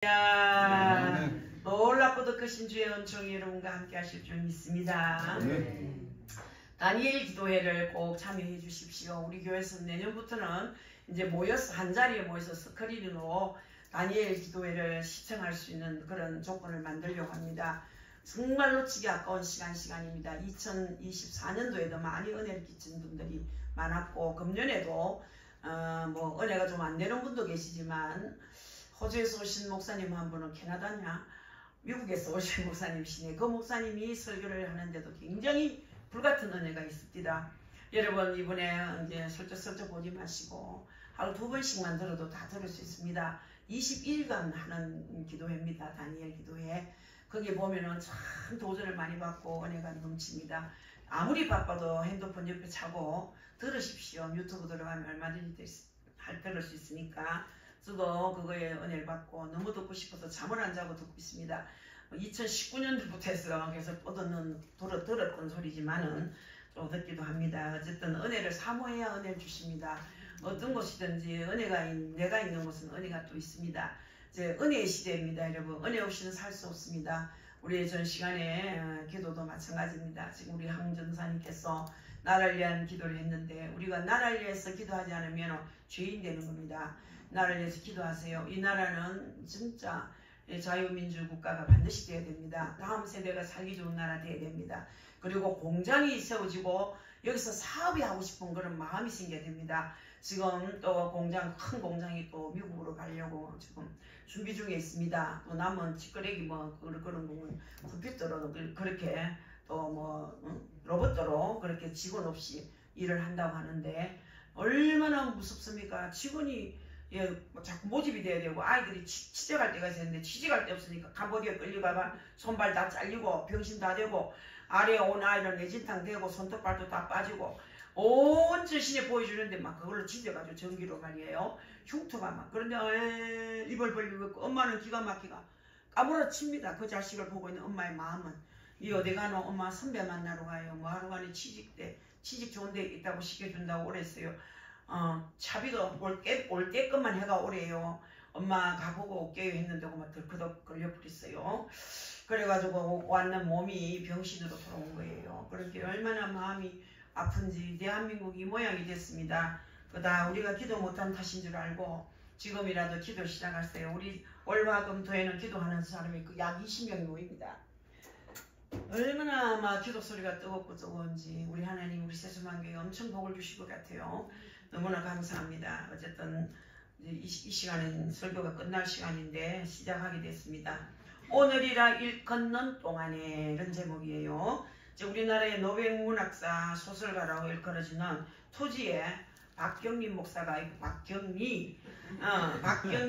야, 놀랍고도 크신 주의 은총이 여러분과 함께 하실 줄 믿습니다. 다니엘 기도회를 꼭 참여해 주십시오. 우리 교회에서 내년부터는 이제 모여서 한 자리에 모여서 스크린으로 다니엘 기도회를 시청할 수 있는 그런 조건을 만들려고 합니다. 정말 놓치기 아까운 시간입니다. 2024년도에도 많이 은혜를 끼친 분들이 많았고, 금년에도 뭐 은혜가 좀 안 되는 분도 계시지만, 호주에서 오신 목사님 한 분은 캐나다냐 미국에서 오신 목사님이시네. 그 목사님이 설교를 하는데도 굉장히 불같은 은혜가 있습니다. 여러분 이번에 이제 슬쩍슬쩍 보지 마시고 하루 2번씩만 들어도 다 들을 수 있습니다. 21일간 하는 기도회입니다. 다니엘 기도회. 거기 보면은 참 도전을 많이 받고 은혜가 넘칩니다. 아무리 바빠도 핸드폰 옆에 차고 들으십시오. 유튜브 들어가면 얼마든지 들을 수 있으니까. 저도 그거에 은혜를 받고 너무 듣고 싶어서 잠을 안 자고 듣고 있습니다. 2019년부터 해서 계속 들었던 소리지만은 좀 듣기도 합니다. 어쨌든 은혜를 사모해야 은혜를 주십니다. 어떤 곳이든지 내가 있는 곳은 은혜가 또 있습니다. 이제 은혜의 시대입니다. 여러분, 은혜 없이는 살 수 없습니다. 우리 전 시간에 기도도 마찬가지입니다. 지금 우리 항전사님께서 나라를 위한 기도를 했는데, 우리가 나라를 위해서 기도하지 않으면 죄인 되는 겁니다. 나라를 위해서 기도하세요. 이 나라는 진짜 자유민주 국가가 반드시 되어야 됩니다. 다음 세대가 살기 좋은 나라 되어야 됩니다. 그리고 공장이 세워지고 여기서 사업이 하고 싶은 그런 마음이 생겨야 됩니다. 지금 또 큰 공장이 또 미국으로 가려고 지금 준비 중에 있습니다. 또 남은 찌끄레기 그런 거는 컴퓨터로 그렇게 또 로봇으로 그렇게 직원 없이 일을 한다고 하는데, 얼마나 무섭습니까? 직원이 자꾸 모집이 돼야 되고, 아이들이 취직할 때가 있었는데 취직할 데 없으니까 캄보디아 끌려가봐 손발 다 잘리고 병신 다 되고, 아래에 온 아이는 내진탕 되고 손톱 발톱 다 빠지고 온 전신에 보여주는데 막 그걸로 지져가지고 전기로 말이에요. 흉터가 막. 그런데 입을 벌리고 있고, 엄마는 기가 막히가 까무러칩니다. 그 자식을 보고 있는 엄마의 마음은. 이 어디 가노? 엄마 선배 만나러 가요. 뭐 하루간에 취직 좋은 데 있다고 시켜준다고 오랬어요. 차비도 올 때것만 해가 오래요. 엄마 가보고 올게요 했는데 막 덜커덕 걸려버렸어요. 그래가지고 왔는 몸이 병신으로 돌아온 거예요. 그렇게 얼마나 마음이 아픈지 대한민국이 모양이 됐습니다. 그다 우리가 기도 못한 탓인 줄 알고 지금이라도 기도 시작하세요. 우리 월화금토에는 기도하는 사람이 약 20명이 모입니다. 얼마나 막 기도 소리가 뜨겁은지 우리 하나님 우리 세수만교회 엄청 복을 주실 것 같아요. 너무나 감사합니다. 어쨌든 이 시간은 설교가 끝날 시간인데 시작하게 됐습니다. 오늘이라 일컫는 동안에 이런 제목이에요. 우리나라의 노벨 문학사 소설가라고 일컬어지는 토지의 박경미 목사가 있고 박경미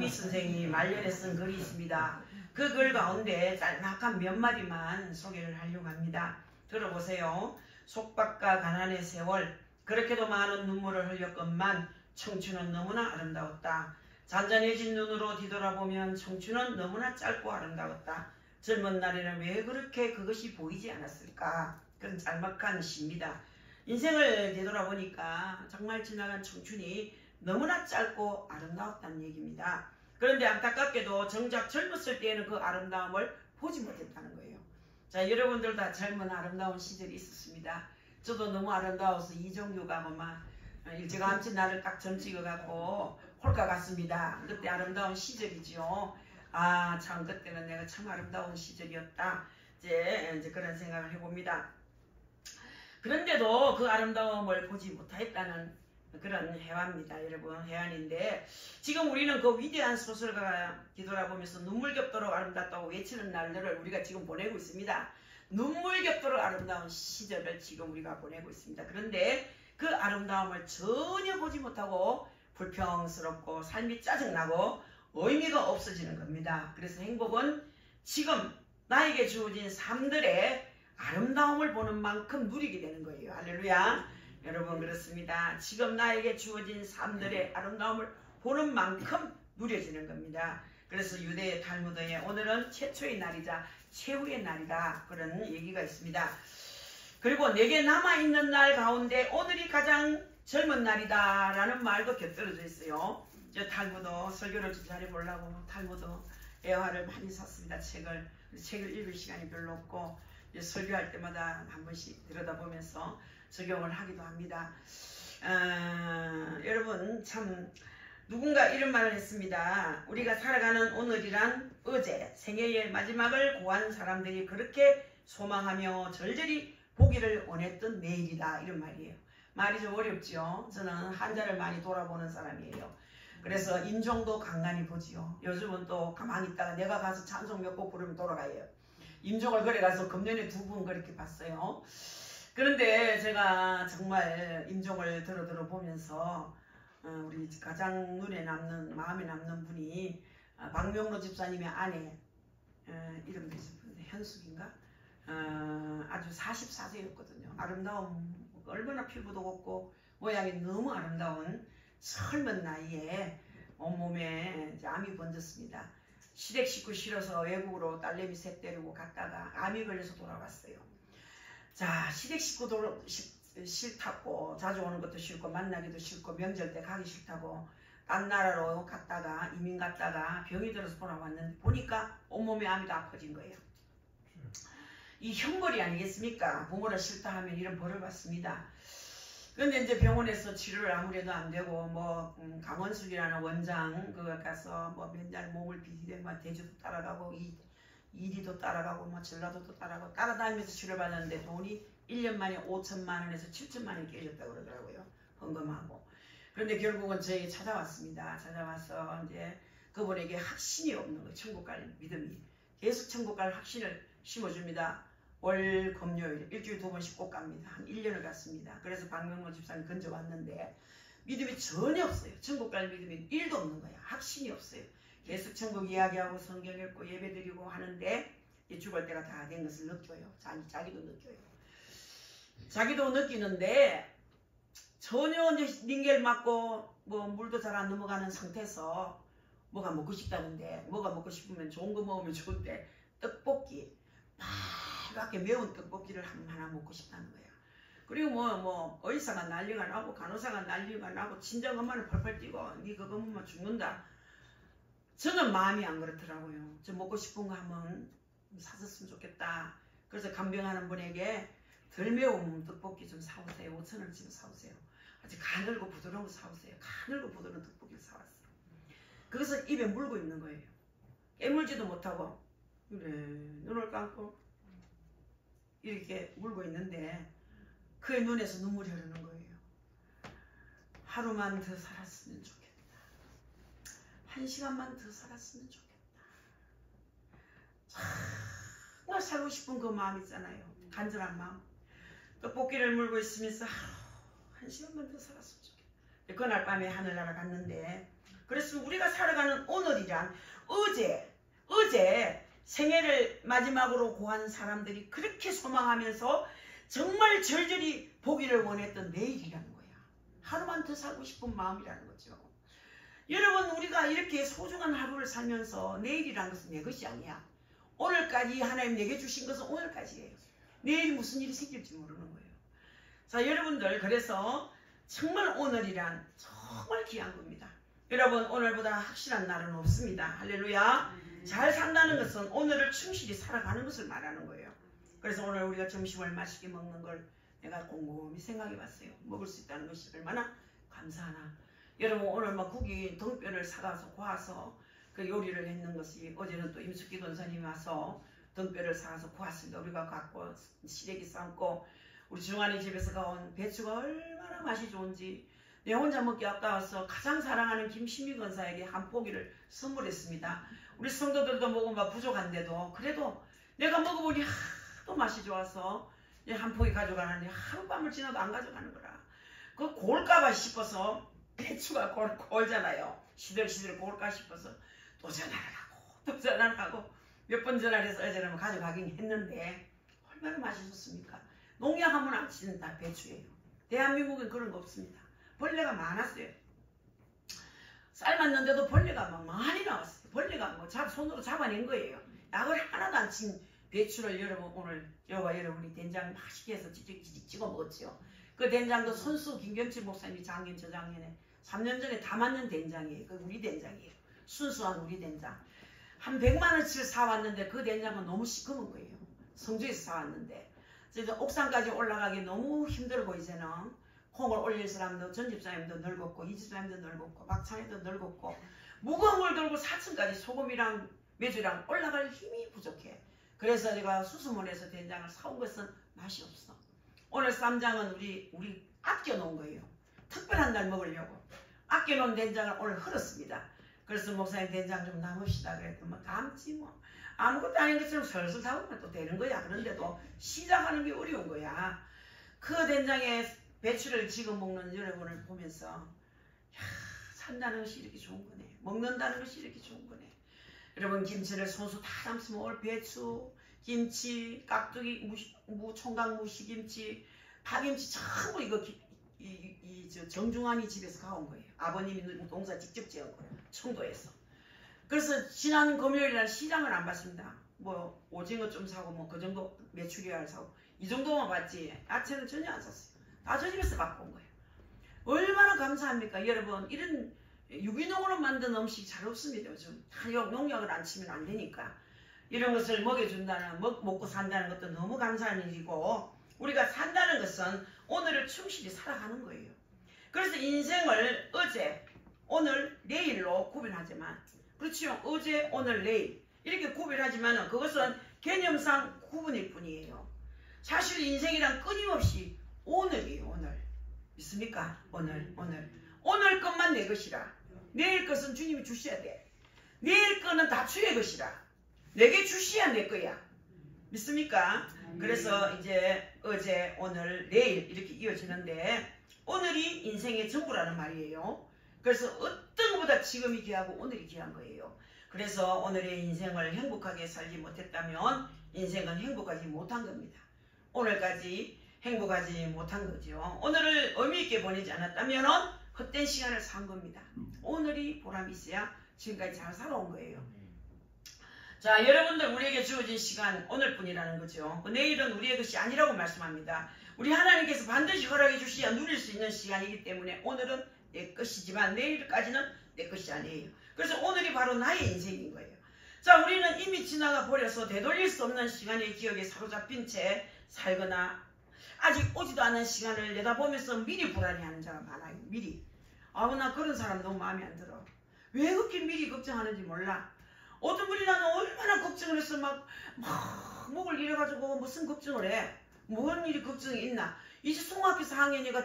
선생이 말년에 쓴 글이 있습니다. 그 글 가운데 짤막한 몇 마디만 소개를 하려고 합니다. 들어보세요. 속박과 가난의 세월, 그렇게도 많은 눈물을 흘렸건만 청춘은 너무나 아름다웠다. 잔잔해진 눈으로 뒤돌아보면 청춘은 너무나 짧고 아름다웠다. 젊은 날에는 왜 그렇게 그것이 보이지 않았을까? 그런 짤막한 시입니다. 인생을 되돌아보니까 정말 지나간 청춘이 너무나 짧고 아름다웠다는 얘기입니다. 그런데 안타깝게도 정작 젊었을 때에는 그 아름다움을 보지 못했다는 거예요. 자, 여러분들 다 젊은 아름다운 시절이 있었습니다. 저도 너무 아름다워서 이종규가 일찌감치 나를 딱 점찍어갖고 홀까 같습니다. 그때 아름다운 시절이죠. 아, 참 그때는 내가 참 아름다운 시절이었다. 이제 그런 생각을 해봅니다. 그런데도 그 아름다움을 보지 못했다는 그런 해화입니다. 여러분, 해안인데 지금 우리는 그 위대한 소설가가 뒤돌아보면서 눈물겹도록 아름답다고 외치는 날들을 우리가 지금 보내고 있습니다. 눈물겹도록 아름다운 시절을 지금 우리가 보내고 있습니다. 그런데 그 아름다움을 전혀 보지 못하고 불평스럽고 삶이 짜증나고 의미가 없어지는 겁니다. 그래서 행복은 지금 나에게 주어진 삶들의 아름다움을 보는 만큼 누리게 되는 거예요. 할렐루야. 여러분, 그렇습니다. 지금 나에게 주어진 삶들의 아름다움을 보는 만큼 누려지는 겁니다. 그래서 유대 탈무드에 오늘은 최초의 날이자 최후의 날이다, 그런 얘기가 있습니다. 그리고 내게 남아있는 날 가운데 오늘이 가장 젊은 날이다 라는 말도 곁들여져 있어요. 저 탈무드 설교를 좀 잘해보려고 탈무드 애화를 많이 샀습니다. 책을 읽을 시간이 별로 없고 설교할 때마다 한 번씩 들여다보면서 적용을 하기도 합니다. 여러분 참 누군가 이런 말을 했습니다. 우리가 살아가는 오늘이란 어제 생애의 마지막을 고한 사람들이 그렇게 소망하며 절절히 보기를 원했던 내일이다. 이런 말이에요. 말이 좀 어렵죠. 저는 한자를 많이 돌아보는 사람이에요. 그래서 임종도 간간히 보지요. 요즘은 또 가만히 있다가 내가 가서 찬송 몇 곡 부르면 돌아가요. 임종을 그래 가서 금년에 2분 그렇게 봤어요. 그런데 제가 정말 임종을 들어 보면서 우리 가장 눈에 남는 마음에 남는 분이 박명로 집사님의 아내 이름도 있었는데 현숙인가? 아주 44세였거든요. 아름다운 얼마나 피부도 곱고 모양이 너무 아름다운 젊은 나이에 온몸에 암이 번졌습니다. 시댁 식구 싫어서 외국으로 딸내미 셋 데리고 갔다가 암이 걸려서 돌아왔어요. 자, 시댁 식구도 싫다고 자주 오는 것도 싫고 만나기도 싫고 명절 때 가기 싫다고 딴 나라로 갔다가 이민 갔다가 병이 들어서 돌아왔는데 보니까 온몸에 암이 다 퍼진 거예요. 이 형벌이 아니겠습니까? 부모를 싫다 하면 이런 벌을 받습니다. 그런데 이제 병원에서 치료를 아무래도 안 되고 뭐 강원숙이라는 원장 그 가서 뭐 맨날 몸을 비비대고 대주도 따라가고 이리도 따라가고 뭐 전라도도 따라가고 따라다니면서 치료를 받았는데 돈이 1년 만에 5천만 원에서 7천만 원이 깨졌다고 그러더라고요. 헌금하고. 그런데 결국은 저에게 찾아왔습니다. 찾아와서 이제 그분에게 확신이 없는 거예요. 천국 갈 믿음이. 계속 천국 갈 확신을 심어줍니다. 월 금요일 일주일에 2번씩 꼭 갑니다. 한 1년을 갔습니다. 그래서 박명로 집사님 건져왔는데 믿음이 전혀 없어요. 천국 갈 믿음이 1도 없는 거야. 확신이 없어요. 계속 천국 이야기하고 성경 읽고 예배드리고 하는데 죽을 때가 다 된 것을 느껴요. 자기도 느껴요. 자기도 느끼는데 전혀 이제 링겔 맞고 뭐 물도 잘 안 넘어가는 상태에서 뭐가 먹고 싶다는데 뭐가 먹고 싶으면 좋은 거 먹으면 좋은데 떡볶이 빨갛게 매운 떡볶이를 하나 먹고 싶다는 거야. 그리고 뭐 의사가 난리가 나고 간호사가 난리가 나고 친정 엄마는 펄펄 뛰고 니 그거 먹으면 죽는다. 저는 마음이 안 그렇더라고요. 저 먹고 싶은 거 한번 사줬으면 좋겠다. 그래서 간병하는 분에게 덜 매운 떡볶이 좀 사오세요. 5,000원쯤 사오세요. 아주 가늘고 부드러운 거 사오세요. 가늘고 부드러운 떡볶이를 사왔어요. 그것을 입에 물고 있는 거예요. 깨물지도 못하고 그래 눈을 감고 이렇게 물고 있는데 그의 눈에서 눈물이 흐르는 거예요. 하루만 더 살았으면 좋겠다. 1시간만 더 살았으면 좋겠다. 정말 살고 싶은 그 마음 있잖아요. 간절한 마음. 떡볶이를 물고 있으면서 1시간만 더 살았으면 좋겠다. 그날 밤에 하늘나라 갔는데 그래서 우리가 살아가는 오늘이란 어제 생애를 마지막으로 고한 사람들이 그렇게 소망하면서 정말 절절히 보기를 원했던 내일이라는 거야. 하루만 더 살고 싶은 마음이라는 거죠. 여러분 우리가 이렇게 소중한 하루를 살면서 내일이라는 것은 내 것이 아니야. 오늘까지 하나님 내게 주신 것은 오늘까지예요. 내일 무슨 일이 생길지 모르는 거예요. 자 여러분들 그래서 정말 오늘이란 정말 귀한 겁니다. 여러분 오늘보다 확실한 날은 없습니다. 할렐루야. 잘 산다는 것은 오늘을 충실히 살아가는 것을 말하는 거예요. 그래서 오늘 우리가 점심을 맛있게 먹는 걸 내가 곰곰이 생각해 봤어요. 먹을 수 있다는 것이 얼마나 감사하나. 여러분 오늘 막 국이 등뼈를 사가서 구워서 그 요리를 했는 것이 어제는 또 임숙기 권사님이 와서 등뼈를 사가서 구웠습니다. 우리가 갖고 시래기 삶고 우리 중환이 집에서 가온 배추가 얼마나 맛이 좋은지 내 혼자 먹기 아까워서 가장 사랑하는 김신미 권사에게 한 포기를 선물했습니다. 우리 성도들도 먹으면 부족한데도 그래도 내가 먹어보니 하도 맛이 좋아서 한 포기 가져가는데 하룻밤을 지나도 안 가져가는 거라. 그 골까봐 싶어서 배추가 골잖아요. 시들시들 골까 싶어서 또 전화를 하고 몇 번 전화를 해서 어제는 가져가긴 했는데 얼마나 맛이 좋습니까? 농약하면 안 치는 다 배추예요. 대한민국엔 그런 거 없습니다. 벌레가 많았어요. 삶았는데도 벌레가 막 많이 나왔어요. 벌레가 뭐 손으로 잡아낸 거예요. 약을 하나도 안 친 배추를 여러분 오늘 저와 여러분이 된장 맛있게 해서 찌직 찍어 먹었죠. 그 된장도 손수 김경치 목사님이 작년 저작년에 3년 전에 다 맞는 된장이에요. 그 우리 된장이에요. 순수한 우리 된장. 한 100만 원치를 사왔는데 그 된장은 너무 시커먼 거예요. 성주에서 사왔는데. 그래서 옥상까지 올라가기 너무 힘들고 이제는 콩을 올릴 사람도 전집사님도 늙었고 이집사님도 늙었고 박찬희도 늙었고 무거운 걸 들고 4층까지 소금이랑 메주랑 올라갈 힘이 부족해. 그래서 제가 수수문에서 된장을 사온 것은 맛이 없어. 오늘 쌈장은 우리 아껴놓은 거예요. 특별한 날 먹으려고. 아껴놓은 된장을 오늘 흐렸습니다. 그래서 목사님 된장 좀 남읍시다 그랬더니 뭐 담지 뭐. 아무것도 아닌 것처럼 슬슬 담으면 또 되는 거야. 그런데도 시작하는 게 어려운 거야. 그 된장에 배추를 지금 먹는 여러분을 보면서 야, 산다는 것이 이렇게 좋은 거네. 먹는다는 것이 이렇게 좋은 거네. 여러분 김치를 손수 다 담으면 오늘 배추, 김치, 깍두기, 총각 무시김치, 파김치 전부 이거 정중환이 집에서 가온 거예요. 아버님이 농사 직접 지은 거예요. 청도에서. 그래서 지난 금요일날 시장을 안 봤습니다. 뭐 오징어 좀 사고 뭐 그 정도 메추리알 사고 이 정도만 봤지 야채는 전혀 안 샀어요. 다 저 집에서 갖고 온 거예요. 얼마나 감사합니까 여러분. 이런 유기농으로 만든 음식 잘 없습니다. 요즘 농약을 안 치면 안 되니까. 이런 것을 먹여준다는 먹고 산다는 것도 너무 감사한 일이고 우리가 산다는 것은 오늘을 충실히 살아가는 거예요. 그래서 인생을 어제, 오늘, 내일로 구분하지만 그렇죠. 어제, 오늘, 내일 이렇게 구별하지만 그것은 개념상 구분일 뿐이에요. 사실 인생이란 끊임없이 오늘이에요. 오늘. 믿습니까? 오늘. 오늘 것만 내 것이라. 내일 것은 주님이 주셔야 돼. 내일 거는 다 주의 것이라. 내게 주셔야 내 거야. 믿습니까? 그래서 이제 어제, 오늘, 내일 이렇게 이어지는데 오늘이 인생의 전부라는 말이에요. 그래서 어떤 것보다 지금이 귀하고 오늘이 귀한 거예요. 그래서 오늘의 인생을 행복하게 살지 못했다면 인생은 행복하지 못한 겁니다. 오늘까지 행복하지 못한 거죠. 오늘을 의미 있게 보내지 않았다면 헛된 시간을 산 겁니다. 오늘이 보람이 있어야 지금까지 잘 살아온 거예요. 자, 여러분들 우리에게 주어진 시간 오늘뿐이라는 거죠. 내일은 우리의 것이 아니라고 말씀합니다. 우리 하나님께서 반드시 허락해 주셔야 누릴 수 있는 시간이기 때문에 오늘은 내 것이지만 내일까지는 내 것이 아니에요. 그래서 오늘이 바로 나의 인생인 거예요. 자, 우리는 이미 지나가 버려서 되돌릴 수 없는 시간의 기억에 사로잡힌 채 살거나 아직 오지도 않은 시간을 내다보면서 미리 불안해하는 자가 많아요. 미리. 아우 나 그런 사람 너무 마음에 안 들어. 왜 그렇게 미리 걱정하는지 몰라. 어떤 분이 나는 얼마나 걱정을 해서 막 목을 이래가지고 무슨 걱정을 해. 뭔 일이 걱정이 있나. 이제 중학교 4학년이가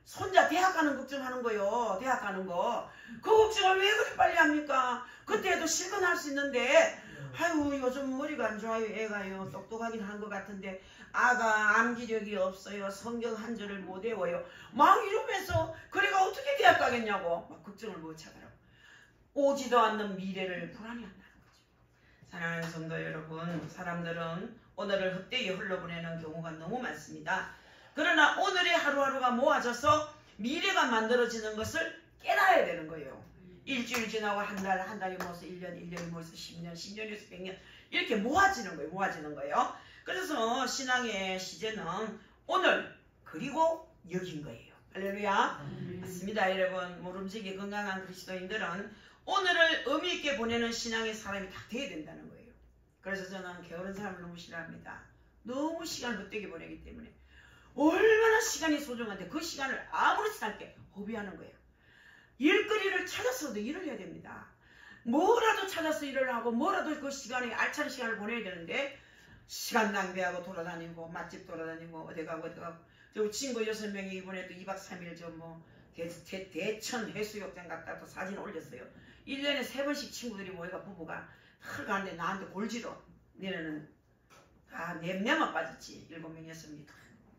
손자 대학 가는 걱정하는 거요. 대학 가는 거. 그 걱정을 왜 그렇게 빨리 합니까? 그때도 실컷 할 수 있는데 아유 요즘 머리가 안 좋아요. 애가요. 똑똑하긴 한 것 같은데 아가 암기력이 없어요. 성경 한 절을 못 외워요. 막 이러면서 그래가 어떻게 대학 가겠냐고 막 걱정을 못 하더라고. 오지도 않는 미래를 불안해한다는 거죠. 사랑하는 성도 여러분, 사람들은 오늘을 헛되이 흘러보내는 경우가 너무 많습니다. 그러나 오늘의 하루하루가 모아져서 미래가 만들어지는 것을 깨달아야 되는 거예요. 일주일 지나고 한 달이 모여서 1년, 1년이 모여서 10년, 10년에서 100년 이렇게 모아지는 거예요. 그래서 신앙의 시제는 오늘 그리고 여긴 거예요. 할렐루야. 맞습니다. 여러분 모름지기 건강한 그리스도인들은 오늘을 의미 있게 보내는 신앙의 사람이 다 돼야 된다는 거예요. 그래서 저는 게으른 사람을 너무 싫어합니다. 너무 시간을 헛되게 보내기 때문에 얼마나 시간이 소중한데 그 시간을 아무렇지 않게 허비하는 거예요. 일거리를 찾아서도 일을 해야 됩니다. 뭐라도 찾아서 일을 하고 뭐라도 그 시간에 알찬 시간을 보내야 되는데 시간 낭비하고 돌아다니고 맛집 돌아다니고 어디 가고 저 친구 6명이 이번에도 2박 3일 대천 해수욕장 갔다 또 사진 올렸어요. 1년에 3번씩 친구들이 모여가 부부가 가는데 나한테 골지러. 너네는 다 4명만 빠졌지. 7명, 6명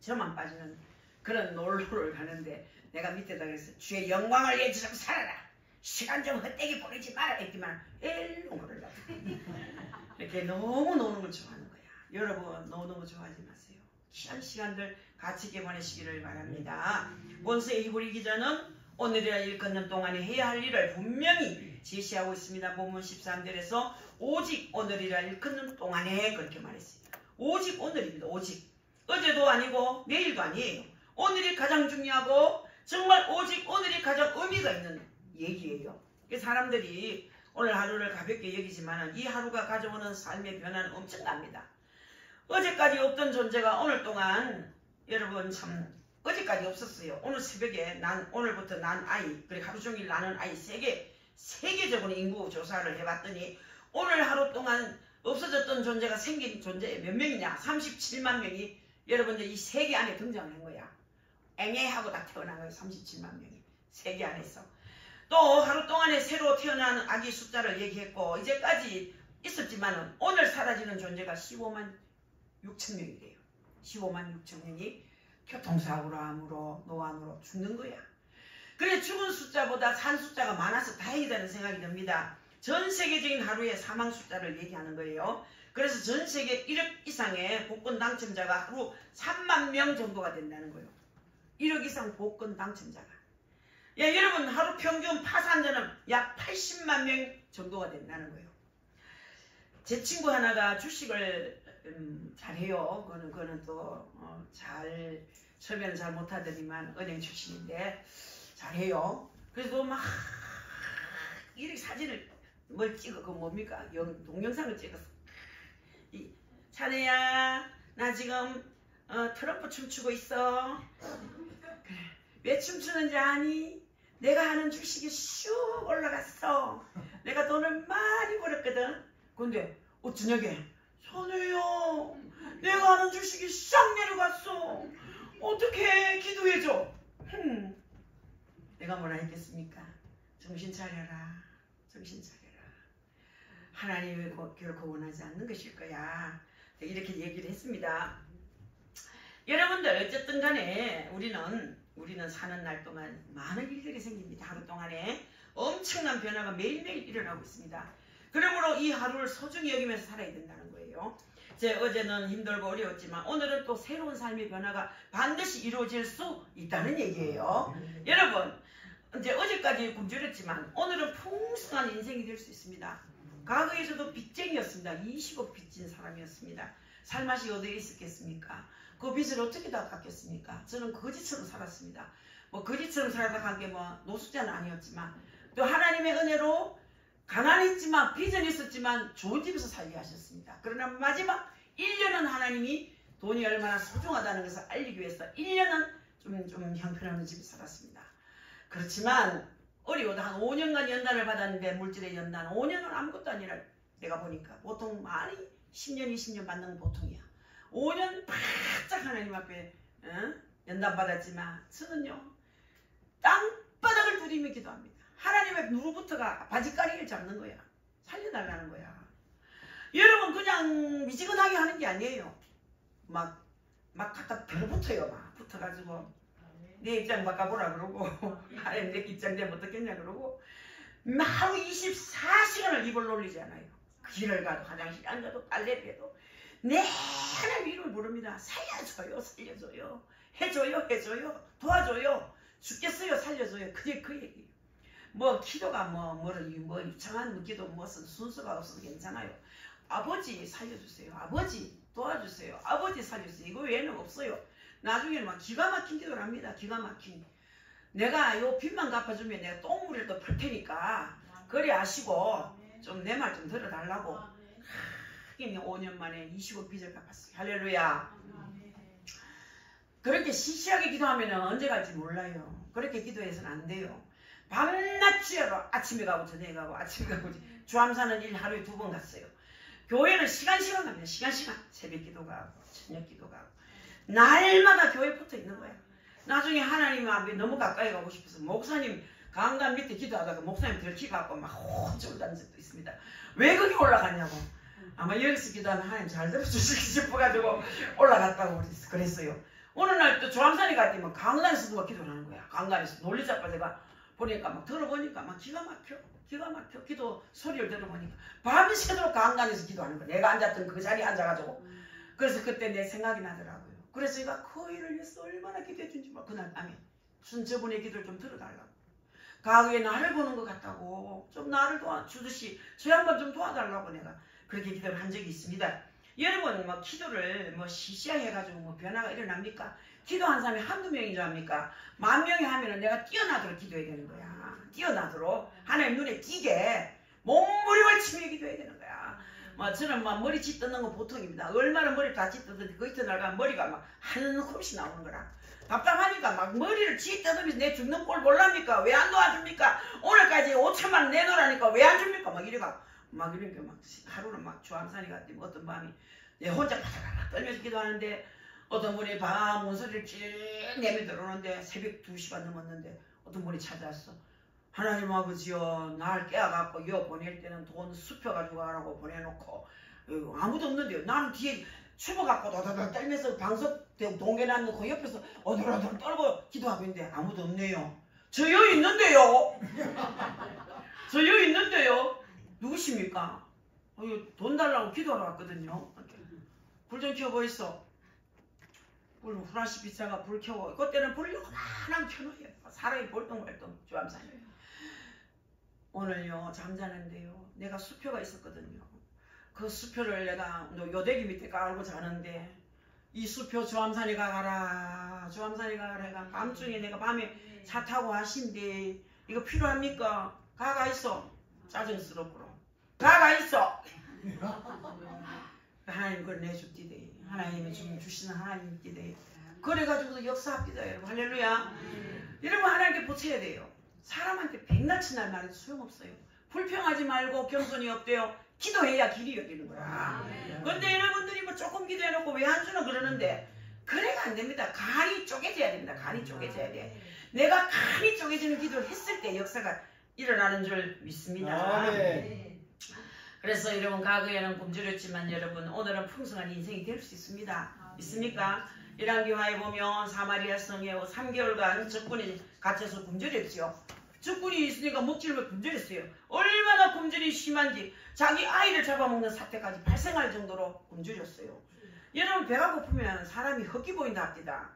저만 빠지는 그런 놀러를 가는데 내가 밑에다 그래서 주의 영광을 위해 주자고 살아라. 시간 좀 헛되게 보내지 말아라 했지만 일로 그러려고. 이렇게 너무 노는 걸 좋아하는 거야. 여러분 노는 거 좋아하지 마세요. 귀한 시간들 가치 있게 보내시기를 바랍니다. 본서의 히브리 기자는 오늘이라 일컫는 동안에 해야 할 일을 분명히 제시하고 있습니다. 본문 13절에서 오직 오늘이라 일컫는 동안에 그렇게 말했습니다. 오직 오늘입니다. 오직. 어제도 아니고 내일도 아니에요. 오늘이 가장 중요하고 정말 오직 오늘이 가장 의미가 있는 얘기예요. 사람들이 오늘 하루를 가볍게 여기지만 이 하루가 가져오는 삶의 변화는 엄청납니다. 어제까지 없던 존재가 오늘 동안 여러분 참 어제까지 없었어요. 오늘 새벽에 오늘부터 난 아이 그리고 하루 종일 나는 아이 세계적으로 인구 조사를 해봤더니 오늘 하루 동안 없어졌던 존재가 생긴 존재 몇 명이냐? 37만 명이 여러분들 이 세계 안에 등장한 거야. 앵애하고 다 태어난 거예요. 37만 명이 세계 안에서. 또 하루 동안에 새로 태어난 아기 숫자를 얘기했고 이제까지 있었지만 오늘 사라지는 존재가 15만 6천 명이래요. 15만 6천 명이 교통사고로 암으로 노안으로 죽는 거야. 그래 죽은 숫자보다 산 숫자가 많아서 다행이라는 생각이 듭니다. 전 세계적인 하루의 사망 숫자를 얘기하는 거예요. 그래서 전 세계 1억 이상의 복권 당첨자가 하루 3만 명 정도가 된다는 거예요. 1억 이상 복권 당첨자가. 야, 여러분 하루 평균 파산자는 약 80만 명 정도가 된다는 거예요. 제 친구 하나가 주식을 잘해요. 그거는 또 처음에는 잘 못하더니만 은행 출신인데 잘해요. 그래서 막 이렇게 사진을 뭘 찍어 그 뭡니까 동영상을 찍었어. 자네야 나 지금 트럼프 춤추고 있어. 그래. 왜 춤추는지 아니? 내가 하는 주식이 슉 올라갔어. 내가 돈을 많이 벌었거든. 근데 저녁에 자네야 내가 하는 주식이 싹 내려갔어. 어떻게 기도해줘? 내가 뭐라 했겠습니까? 정신 차려라. 정신 차려라. 하나님이 결코 원하지 않는 것일 거야. 이렇게 얘기를 했습니다. 여러분들 어쨌든 간에 우리는 사는 날 동안 많은 일들이 생깁니다. 하루 동안에 엄청난 변화가 매일매일 일어나고 있습니다. 그러므로 이 하루를 소중히 여기면서 살아야 된다는 거예요. 어제는 힘들고 어려웠지만 오늘은 또 새로운 삶의 변화가 반드시 이루어질 수 있다는 얘기예요. 여러분 이제 어제까지 굶주렸지만 오늘은 풍성한 인생이 될 수 있습니다. 과거에 저도 빚쟁이였습니다. 20억 빚진 사람이었습니다. 살맛이 어디에 있었겠습니까? 그 빚을 어떻게 다 갚겠습니까? 저는 거지처럼 살았습니다. 거지처럼 살아간 게 노숙자는 아니었지만 또 하나님의 은혜로 가난했지만 빚은 있었지만 좋은 집에서 살게 하셨습니다. 그러나 마지막 1년은 하나님이 돈이 얼마나 소중하다는 것을 알리기 위해서 1년은 좀 형편없는 집에 살았습니다. 그렇지만 어려워도 한 5년간 연단을 받았는데 물질의 연단 5년은 아무것도 아니라 내가 보니까 보통 많이 10년 20년 받는 건 보통이야. 5년 바짝 하나님 앞에 연단 받았지만 저는요 땅바닥을 두리며 기도합니다. 하나님의 누구부터가 바지가리를 잡는 거야. 살려달라는 거야. 여러분 그냥 미지근하게 하는 게 아니에요. 막 갖다 별붙어요. 막 붙어가지고 내 입장 바꿔보라 그러고 하나님 내 입장 되면 어떻겠냐 그러고 하루 24시간을 입을 놀리지 않아요. 길을 가도 화장실 안 가도 빨래를 해도 내 하나님 이름을 부릅니다. 살려줘요. 살려줘요. 해줘요. 도와줘요. 죽겠어요. 살려줘요. 그게 그 얘기예요. 기도가 이상한 기도 무슨 순서가 없어도 괜찮아요. 아버지 살려주세요. 아버지 도와주세요. 아버지 살려주세요. 이거 외에는 없어요. 나중에는 막 기가 막힌 기도를 합니다. 기가 막힌. 내가 요 빚만 갚아주면 내가 똥물을 또 풀 테니까 그리 아시고 좀 내 말 좀 들어달라고. 하긴 5년 만에 20억 빚을 갚았어요. 할렐루야. 그렇게 시시하게 기도하면 언제 갈지 몰라요. 그렇게 기도해서는 안 돼요. 밤낮 주야로 아침에 가고 저녁에 가고 아침에 가고 주암사는 일 하루에 2번 갔어요. 교회는 시간 갑니다. 시간 새벽 기도 가고 저녁 기도 가고 날마다 교회에 붙어 있는 거야. 나중에 하나님 앞에 너무 가까이 가고 싶어서 목사님 강단 밑에 기도하다가 목사님 들키갖고 막 혼쭐 난 적도 있습니다. 왜 거기 올라갔냐고. 아마 여기서 기도하면 하나님 잘 들어주시기 싶어가지고 올라갔다고 그랬어요. 어느 날 또 조암산에 갔더니 강단에서 누가 기도를 하는 거야. 강단에서 놀리자빠 제가 보니까 막 들어보니까 막 기가 막혀 기도 소리를 들어보니까 밤새도록 강단에서 기도하는 거야. 내가 앉았던 그 자리에 앉아가지고. 그래서 그때 내 생각이 나더라고요. 그래서 제가 그 일을 위해서 얼마나 기도해 준지 막 그날 밤에 저분의 기도를 좀 들어달라고. 과거에 나를 보는 것 같다고 좀 나를 도와주듯이 저 양반 좀 도와달라고 내가 그렇게 기도를 한 적이 있습니다. 여러분 기도를 시시하게 해가지고 변화가 일어납니까? 기도한 사람이 한두 명인 줄 압니까? 10,000명이 하면은 내가 뛰어나도록 기도해야 되는 거야. 뛰어나도록 하나님 눈에 띄게 몸부림을 치며 기도해야 되는 거야. 저는 막 머리 찢뜯는 건 보통입니다. 얼마나 머리를 다 찢뜯는데 그 이튿날 가면 머리가 막 한 컵씩 나오는 거라. 답답하니까 막 머리를 찢뜯으면서 내 죽는 꼴 몰랍니까? 왜 안 도와줍니까? 오늘까지 5천만 원 내놓으라니까 왜 안 줍니까? 막 이래가 막 이러니까 막 하루는 막 주암산이 갔더니 어떤 밤이 내 혼자 바닥바닥 떨면서 기도하는데 어떤 분이 밤 문소리를 쭉 내며 들어오는데 새벽 2시가 넘었는데 어떤 분이 찾아왔어. 하나님 아버지요, 날 깨워갖고 여 보낼 때는 돈 숲혀가지고 가라고 보내놓고 아무도 없는데요. 나는 뒤에 추워갖고 도다다 떨면서 방석 동계놨는 그 옆에서 어들어들 떨고 기도하고 있는데 아무도 없네요. 저 여기 있는데요. 저 여기 있는데요. 누구십니까? 돈 달라고 기도하러 왔거든요. 불 좀 켜보이소. 불 후라시 비싸가 불 켜고 그때는 불 요만하게 켜놓아요. 사람이 볼똥볼똥 주암산이에요. 오늘요 잠자는데요 내가 수표가 있었거든요. 그 수표를 내가 요대기 밑에 깔고 자는데 이 수표 주암산에 가라 주암산에 가라 해가 밤중에 내가 밤에 차 타고 하신데 이거 필요합니까? 가가 있어. 짜증스럽구로 가가 있어. 하나님 그걸 내줍디대. 하나님이 좀 주시는 하나님께대. 그래가지고 역사합니다 여러분. 할렐루야. 여러분 하나님께 붙여야 돼요. 사람한테 백날 치날 말해도 소용없어요. 불평하지 말고 겸손히 없대요. 기도해야 길이 열리는 거야. 근데 여러분들이 뭐 조금 기도해놓고 왜 안 주나 그러는데 그래가 안 됩니다. 간이 쪼개져야 됩니다. 간이 쪼개져야 돼. 내가 간이 쪼개지는 기도를 했을 때 역사가 일어나는 줄 믿습니다. 그래서 여러분 과거에는 굶주렸지만 여러분 오늘은 풍성한 인생이 될 수 있습니다. 있습니까? 열왕기하에 보면 사마리아 성에 3개월간 적군이 갇혀서 굶주렸죠. 적군이 있으니까 먹지를 못 굶주렸어요. 얼마나 굶주리 심한지 자기 아이를 잡아먹는 사태까지 발생할 정도로 굶주렸어요. 여러분 배가 고프면 사람이 헛기 보인다 합니다.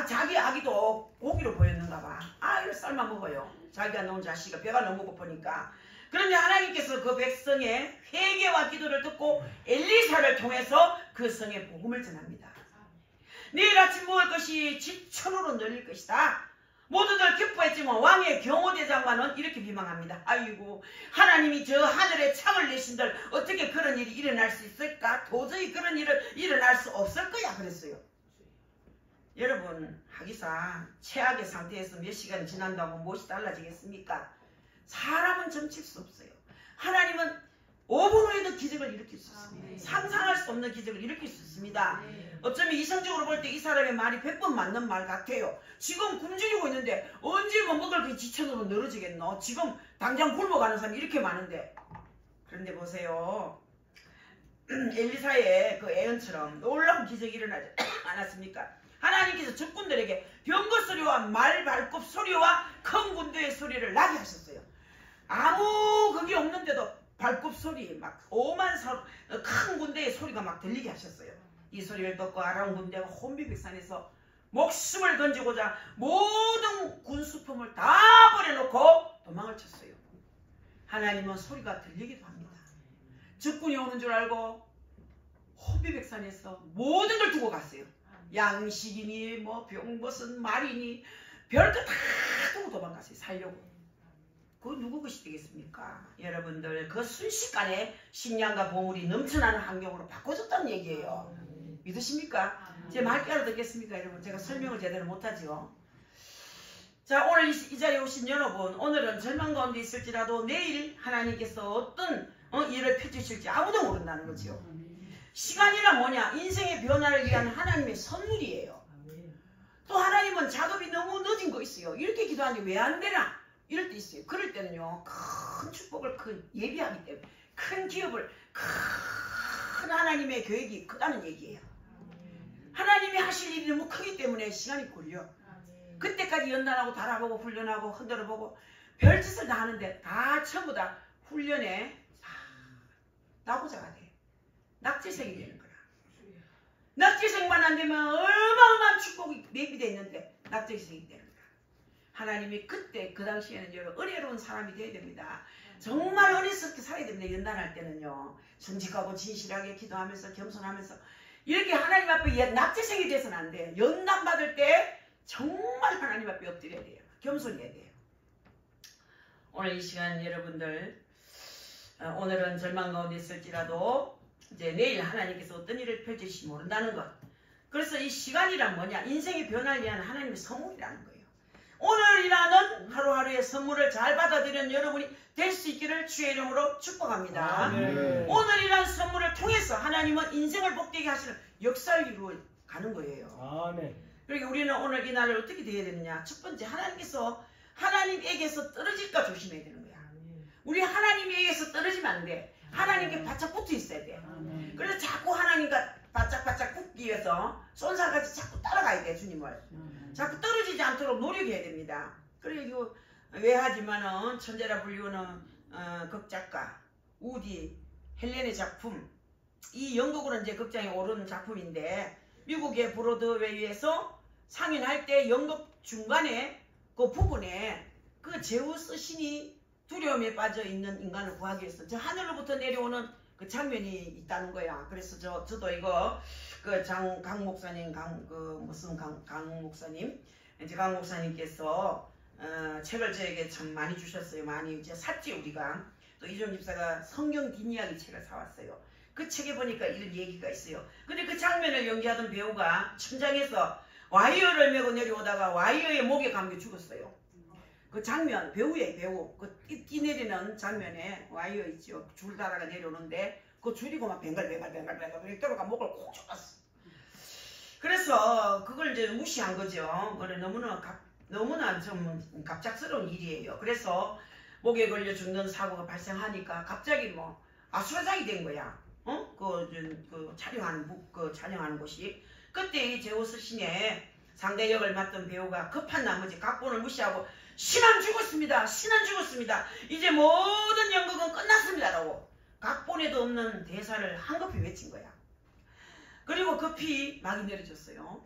자기 아기도 고기로 보였는가 봐. 아이를 삶아 먹어요. 자기가 낳은 자식이 배가 너무 고프니까. 그런데 하나님께서 그 백성의 회개와 기도를 듣고 엘리사를 통해서 그 성에 복음을 전합니다. 내일 아침 먹을 것이 지천으로 늘릴 것이다. 모두들 기뻐했지만 왕의 경호대장관은 이렇게 비방합니다. 아이고 하나님이 저 하늘에 창을 내신들 어떻게 그런 일이 일어날 수 있을까? 도저히 그런 일은 일어날 수 없을 거야 그랬어요. 여러분 하기사 최악의 상태에서 몇 시간 지난다고 무엇이 달라지겠습니까? 사람은 점칠 수 없어요. 하나님은 5분 후에도 기적을 일으킬 수 있습니다. 상상할 수 없는 기적을 일으킬 수 있습니다. 어쩌면 이성적으로 볼 때 이 사람의 말이 100번 맞는 말 같아요. 지금 굶주리고 있는데 언제 뭐 먹을 그 지천으로 늘어지겠노? 지금 당장 굶어가는 사람이 이렇게 많은데. 그런데 보세요. 엘리사의 그 예언처럼 놀라운 기적이 일어나지 않았습니까? 하나님께서 적군들에게 병거 소리와 말 발굽 소리와 큰 군대의 소리를 나게 하셨어요. 아무 그게 없는데도 발굽 소리 막 오만 큰 군대의 소리가 막 들리게 하셨어요. 이 소리를 듣고 아람 군대가 혼비백산에서 목숨을 던지고자 모든 군수품을 다 버려놓고 도망을 쳤어요. 하나님은 소리가 들리기도 합니다. 적군이 오는 줄 알고 혼비백산에서 모든 걸 두고 갔어요. 양식이니 뭐 병벗은 말이니 별거 다 두고 도망갔어요. 살려고. 그 누구 것이 되겠습니까? 여러분들 그 순식간에 식량과 보물이 넘쳐나는 환경으로 바꿔줬다는 얘기예요. 믿으십니까? 제 말 알아듣겠습니까? 여러분 제가 설명을 제대로 못하죠. 자 오늘 이 자리에 오신 여러분 오늘은 절망 가운데 있을지라도 내일 하나님께서 어떤 일을 펼치실지 아무도 모른다는 거죠. 시간이란 뭐냐? 인생의 변화를 위한 하나님의 선물이에요. 또 하나님은 작업이 너무 늦은 거 있어요. 이렇게 기도하는데 왜 안 되나? 이럴 때 있어요. 그럴 때는요. 큰 축복을 예비하기 때문에 큰 기업을 큰 하나님의 계획이 크다는 얘기예요. 하나님이 하실 일이 너무 크기 때문에 시간이 걸려. 그때까지 연단하고 달아보고 훈련하고 흔들어보고 별짓을 다 하는데 다 전부 다 훈련에 나고자가 돼. 낙제생이 되는 거야. 낙제생만 안 되면 어마어마한 축복이 내비되어 있는데 낙제생이 되는 거야. 하나님이 그때 그 당시에는 여러분 은혜로운 사람이 되어야 됩니다. 정말 어리석게 살아야 됩니다. 연단할 때는요. 정직하고 진실하게 기도하면서 겸손하면서 이렇게 하나님 앞에 낙제생이 돼서는 안 돼요. 연단 받을 때 정말 하나님 앞에 엎드려야 돼요. 겸손해야 돼요. 오늘 이 시간 여러분들 오늘은 절망 가운데 있을지라도 이제 내일 하나님께서 어떤 일을 펼칠지 모른다는 것. 그래서 이 시간이란 뭐냐? 인생의 변화를 위한 하나님의 선물이라는 거예요. 오늘이라는 하루하루의 선물을 잘 받아들이는 여러분이 될 수 있기를 주의 이름으로 축복합니다. 오늘이라는 선물을 통해서 하나님은 인생을 복되게 하시는 역사를 이루어 가는 거예요. 그러니까 우리는 오늘 이 날을 어떻게 되어야 되느냐? 첫 번째, 하나님에게서 떨어질까 조심해야 되는 거야. 우리 하나님에게서 떨어지면 안 돼. 하나님께 바짝 붙어 있어야 돼. 그래서 자꾸 하나님과 바짝 붙기 위해서 쏜살같이 자꾸 따라가야 돼, 주님을. 자꾸 떨어지지 않도록 노력해야 됩니다. 그리고 외하지만은 천재라 불리우는 극작가 우디 헬렌의 작품, 이 영국으로 이제 극장에 오른 작품인데, 미국의 브로드웨이에서 상연할 때 연극 중간에 그 부분에 그 제우스 신이 두려움에 빠져 있는 인간을 구하기 위해서 저 하늘로부터 내려오는 그 장면이 있다는 거야. 그래서 저도 이거 그 강 목사님, 강 목사님, 이제 강 목사님께서 책을 저에게 참 많이 주셨어요. 많이 이제 샀지 우리가. 또 이종 집사가 성경 뒷이야기 책을 사왔어요. 그 책에 보니까 이런 얘기가 있어요. 근데 그 장면을 연기하던 배우가 천장에서 와이어를 메고 내려오다가 와이어의 목에 감겨 죽었어요. 그 장면, 배우예요, 배우. 그 뛰내리는 장면에 와이어 있죠. 줄 달아가 내려오는데 그 줄이고 막 뱅글뱅글 떨어가 목을 콕 죽었어. 그래서 그걸 이제 무시한 거죠. 그래 너무나 좀 갑작스러운 일이에요. 그래서 목에 걸려 죽는 사고가 발생하니까 갑자기 뭐 아수라장이 된 거야. 그 촬영하는 곳이. 그때 이 제우스 신의 상대 역을 맡던 배우가 급한 나머지 각본을 무시하고 신은 죽었습니다. 이제 모든 연극은 끝났습니다. 라고 각본에도 없는 대사를 한급히 외친 거야. 그리고 급히 막이 내려졌어요.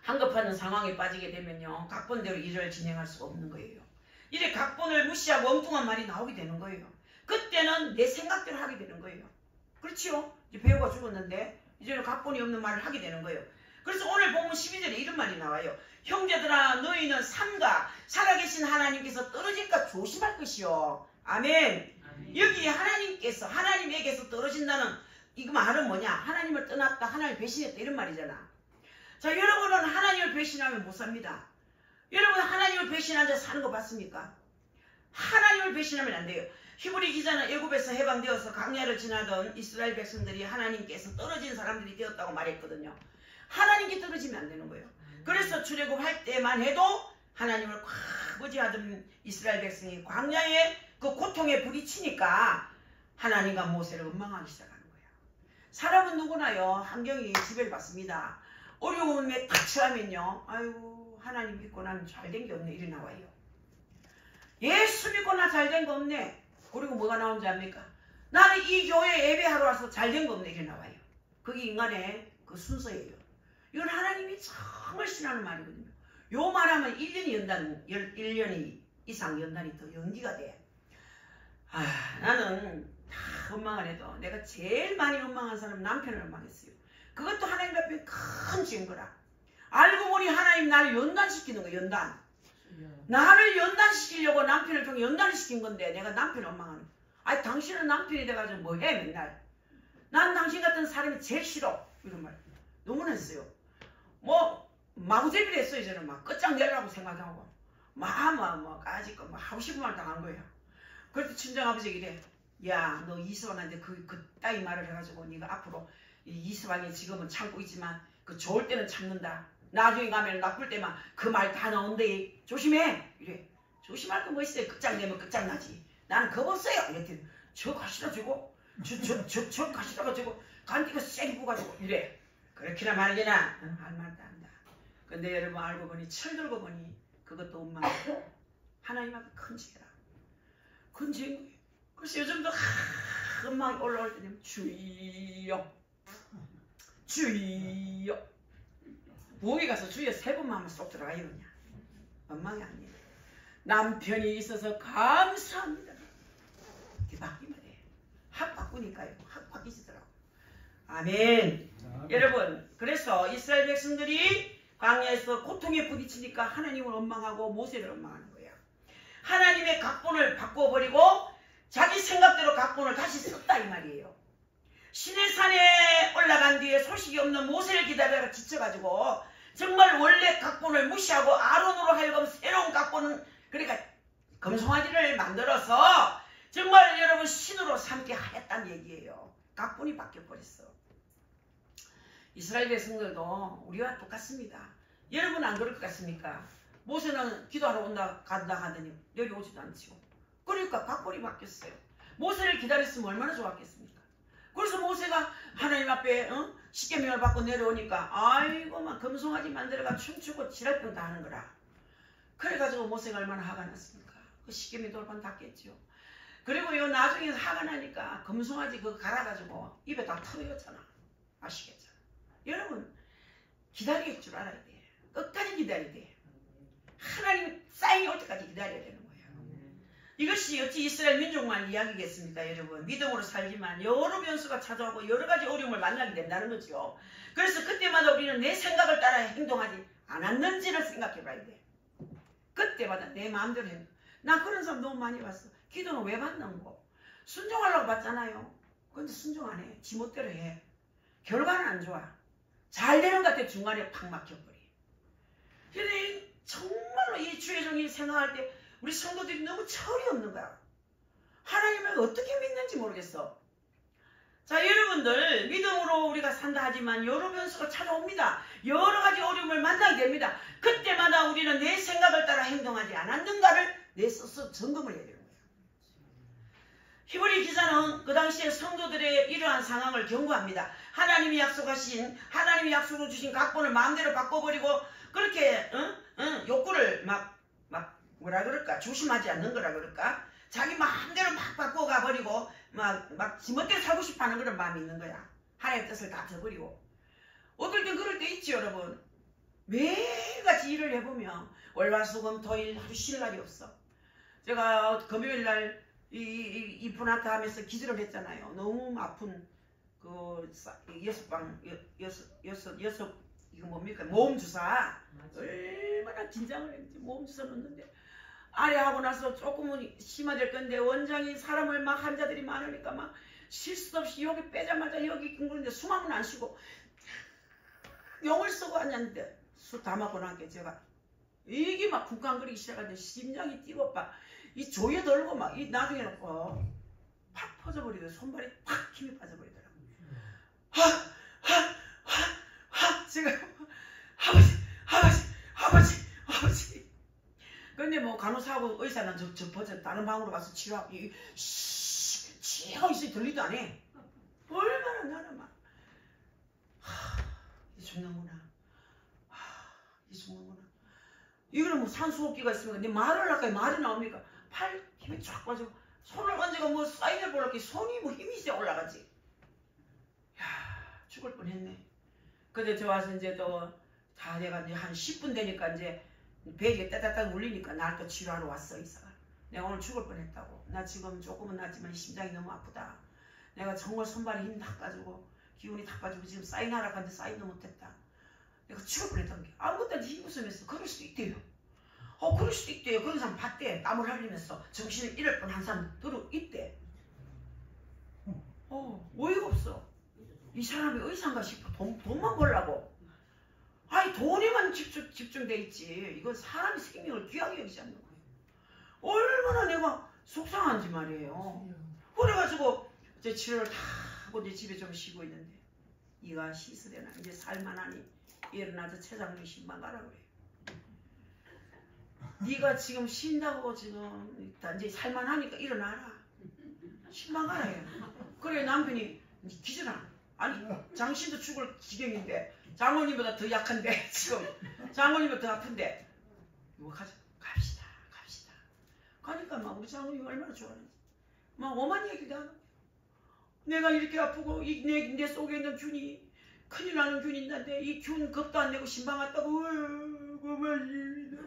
한급한 상황에 빠지게 되면요, 각본대로 일을 진행할 수가 없는 거예요. 이래 각본을 무시하고 엉뚱한 말이 나오게 되는 거예요. 그때는 내 생각대로 하게 되는 거예요. 그렇지요? 이제 배우가 죽었는데 이제는 각본이 없는 말을 하게 되는 거예요. 그래서 오늘 본문 12절에 이런 말이 나와요. 형제들아, 너희는 삼가 살아계신 하나님께서 떨어질까 조심할 것이요. 아멘. 여기 하나님에게서 떨어진다는 이 말은 뭐냐? 하나님을 떠났다, 하나님을 배신했다, 이런 말이잖아. 자, 여러분은 하나님을 배신하면 못 삽니다. 여러분 하나님을 배신한 자 사는 거 봤습니까? 하나님을 배신하면 안 돼요. 히브리 기자는 애굽에서 해방되어서 광야를 지나던 이스라엘 백성들이 하나님께서 떨어진 사람들이 되었다고 말했거든요. 하나님께 떨어지면 안 되는 거예요. 그래서 출애굽할 때만 해도 하나님을 꽉 의지하던 이스라엘 백성이 광야에 그 고통에 부딪히니까 하나님과 모세를 원망하기 시작하는 거예요. 사람은 누구나요, 환경이 지배를 받습니다. 어려움에 탁 처하면요, 아이고 하나님 믿고 나면 잘된 게 없네, 이리 나와요. 예수 믿고 나 잘된 거 없네. 그리고 뭐가 나온지 압니까? 나는 이 교회에 예배하러 와서 잘된 거 없네, 이리 나와요. 그게 인간의 그 순서예요. 이건 하나님이 정말 싫어하는 말이거든요. 요 말하면 1년이 이상 연단이 더 연기가 돼. 나는 다 원망을 해도 내가 제일 많이 원망한 사람은 남편을 원망했어요. 그것도 하나님 앞에 큰 증거라. 알고 보니 하나님 나를 연단시키는 거예요. 연단. 나를 연단시키려고 남편을 통해 연단을 시킨 건데 내가 남편을 원망하는 거예요. 아니 당신은 남편이 돼가지고 뭐해 맨날. 난 당신 같은 사람이 제일 싫어. 이런 말 너무나 했어요. 뭐 마구제비를 했어요. 저는 막 끝장내려고 생각하고 까짓 거 하고 싶은 말 당한 거예요. 그래서 친정아버지가 이래, 야 너 이서방한테 그 따위 말을 해가지고 네가 앞으로 이서방이 지금은 참고 있지만 그 좋을 때는 참는다. 나중에 가면 나쁠 때만 그 말 다 나온대. 조심해. 이래. 조심할 거 뭐 있어요. 끝장내면 끝장나지. 나는 겁 없어요. 이랬더니 저 가시다 주고 저 가시다 가지고 간디가 세게 부가지고 이래. 그렇게나 말이나 할 말도 안다. 근데 여러분 알고 보니 철들고 보니 그것도 원망이에요. 하나님 앞에 큰 죄라. 큰 죄인 거예요. 그래서 요즘도 원망이 올라올 때는 주여 부엌에 가서 주여 3번만 하면 쏙 들어가요. 그냥 원망이 아니에요. 남편이 있어서 감사합니다. 이렇게 바뀌면 돼요. 확 바꾸니까요. 확 바뀌시더라고요. 아멘. 여러분, 그래서 이스라엘 백성들이 광야에서 고통에 부딪히니까 하나님을 원망하고 모세를 원망하는 거예요. 하나님의 각본을 바꿔버리고 자기 생각대로 각본을 다시 썼다 이 말이에요. 시내산에 올라간 뒤에 소식이 없는 모세를 기다리다가 지쳐가지고 정말 원래 각본을 무시하고 아론으로 하여금 새로운 각본은 그러니까 금송아지를 만들어서 정말 여러분 신으로 삼게 하였다는 얘기예요. 각본이 바뀌어버렸어. 이스라엘 백성들도 우리와 똑같습니다. 여러분 안 그럴 것 같습니까? 모세는 기도하러 간다 하더니 여기 오지도 않지요. 그러니까 각본이 바뀌었어요. 모세를 기다렸으면 얼마나 좋았겠습니까? 그래서 모세가 하나님 앞에 십계명을 받고 내려오니까 아이고 막 금송아지 만들어가 춤추고 지랄병 다 하는 거라. 그래가지고 모세가 얼마나 화가 났습니까? 그 십계명 돌판 닦겠죠. 그리고 요 나중에 화가 나니까 금송아지 그거 갈아가지고 입에 다 터졌잖아. 아시겠죠? 여러분 기다릴 줄 알아야 돼. 끝까지 기다려야 돼. 하나님 사인이 올 때까지 기다려야 되는 거예요. 이것이 어찌 이스라엘 민족만 이야기겠습니까? 여러분 믿음으로 살지만 여러 변수가 찾아오고 여러 가지 어려움을 만나게 된다는 거죠. 그래서 그때마다 우리는 내 생각을 따라 행동하지 않았는지를 생각해 봐야 돼. 그때마다 내 마음대로 행동. 나 그런 사람 너무 많이 봤어. 기도는 왜 받는 거? 순종하려고 받잖아요. 근데 순종 안 해. 지멋대로 해. 결과는 안 좋아. 잘 되는 것 같아. 중간에 팍 막혀버려. 근데 정말로 이 주의 종이 생각할 때 우리 성도들이 너무 철이 없는 거야. 하나님을 어떻게 믿는지 모르겠어. 자, 여러분들 믿음으로 우리가 산다 하지만 여러 변수가 찾아옵니다. 여러 가지 어려움을 만나게 됩니다. 그때마다 우리는 내 생각을 따라 행동하지 않았는가를 내 스스로 점검을 해야 되는 거예요. 히브리 기사는 그 당시에 성도들의 이러한 상황을 경고합니다. 하나님이 약속하신 하나님이 약속을 주신 각본을 마음대로 바꿔버리고 그렇게 욕구를 막 뭐라 그럴까 조심하지 않는 거라 그럴까 자기 마음대로 막 바꿔가 버리고 막 지멋대로 살고 싶어하는 그런 마음이 있는 거야. 하나님의 뜻을 다 저버리고 어떨 땐 그럴 때 있지 여러분. 매일같이 일을 해보면 월화수금토일 하루 쉴 날이 없어. 제가 금요일날 이 분한테 하면서 기도를 했잖아요. 너무 아픈 그 여섯 이거 뭡니까 모음 주사. 얼마나 긴장을 했는지 모음 주사 넣는데 아래 하고 나서 조금은 심화될 건데 원장이 사람을 막 환자들이 많으니까 막 쉴 수 없이 여기 빼자마자 여기 끙그는데 숨하면 안 쉬고 용을 쓰고 앉았는데 술 다 먹고 나니까 제가 이게 막 쿵쾅거리기 시작하는데 심장이 뛰고 이 조여 들고 막 이 나중에 놓고 팍 퍼져버리더라고. 손발이 팍 힘이 빠져버리더라고. 제가 아버지 근데 뭐 간호사하고 의사는 저 버져 다른 방으로 가서 치료하고 치하고 있으니 들리도 안 해. 얼마나 나는 막 이 죽는구나. 이 죽는구나. 이거는 뭐 산수호흡기가 있으면 내 말을 할까요? 말이 나옵니까? 팔 힘이 쫙 빠지고 손을 얹어가 뭐 사인을 보려고 손이 뭐 힘이 세 올라가지. 야 죽을 뻔했네. 근데 저 와서 이제 또 다 내가 이제 한 10분 되니까 이제 베개에 따닥따닥 울리니까 날 또 치료하러 왔어 의사가. 내가 오늘 죽을 뻔했다고. 나 지금 조금은 낫지만 심장이 너무 아프다. 내가 정말 손발에 힘 다 빠지고 기운이 다 빠지고 지금 사인하라고 하는데 사인도 못했다. 내가 죽을 뻔했다는 게 아무것도 힘 웃으면서 그럴 수도 있대요. 그럴 수도 있대요. 그런 사람 봤대. 땀을 흘리면서 정신을 잃을 뻔한 사람 들어 있대. 어이가 없어. 이 사람이 의사인가 싶어. 돈만 벌라고. 아니 돈에만 집중돼 있지. 이건 사람의 생명을 귀하게 여기지 않는 거예요. 얼마나 내가 속상한지 말이에요. 그래가지고 이제 치료를 다 하고 이제 집에 좀 쉬고 있는데 이가 시스되나 이제 살만하니 일어나서 최장님 신방 가라 그래. 네가 지금 쉰다고 지금 이제 살만하니까 일어나라. 신방 가라 해. 그래 남편이 기절하나. 아니 장신도 죽을 지경인데 장모님보다 더 약한데 지금 장모님보다 더 아픈데 이거 갑시다. 가니까 막 우리 장모님이 얼마나 좋아하는지 막 오만 얘기도 하는 거야. 내가 이렇게 아프고 내 속에 있는 균이 큰일 나는 균이 있는데 이 균 겁도 안 내고 신방 왔다고. 고맙습니다.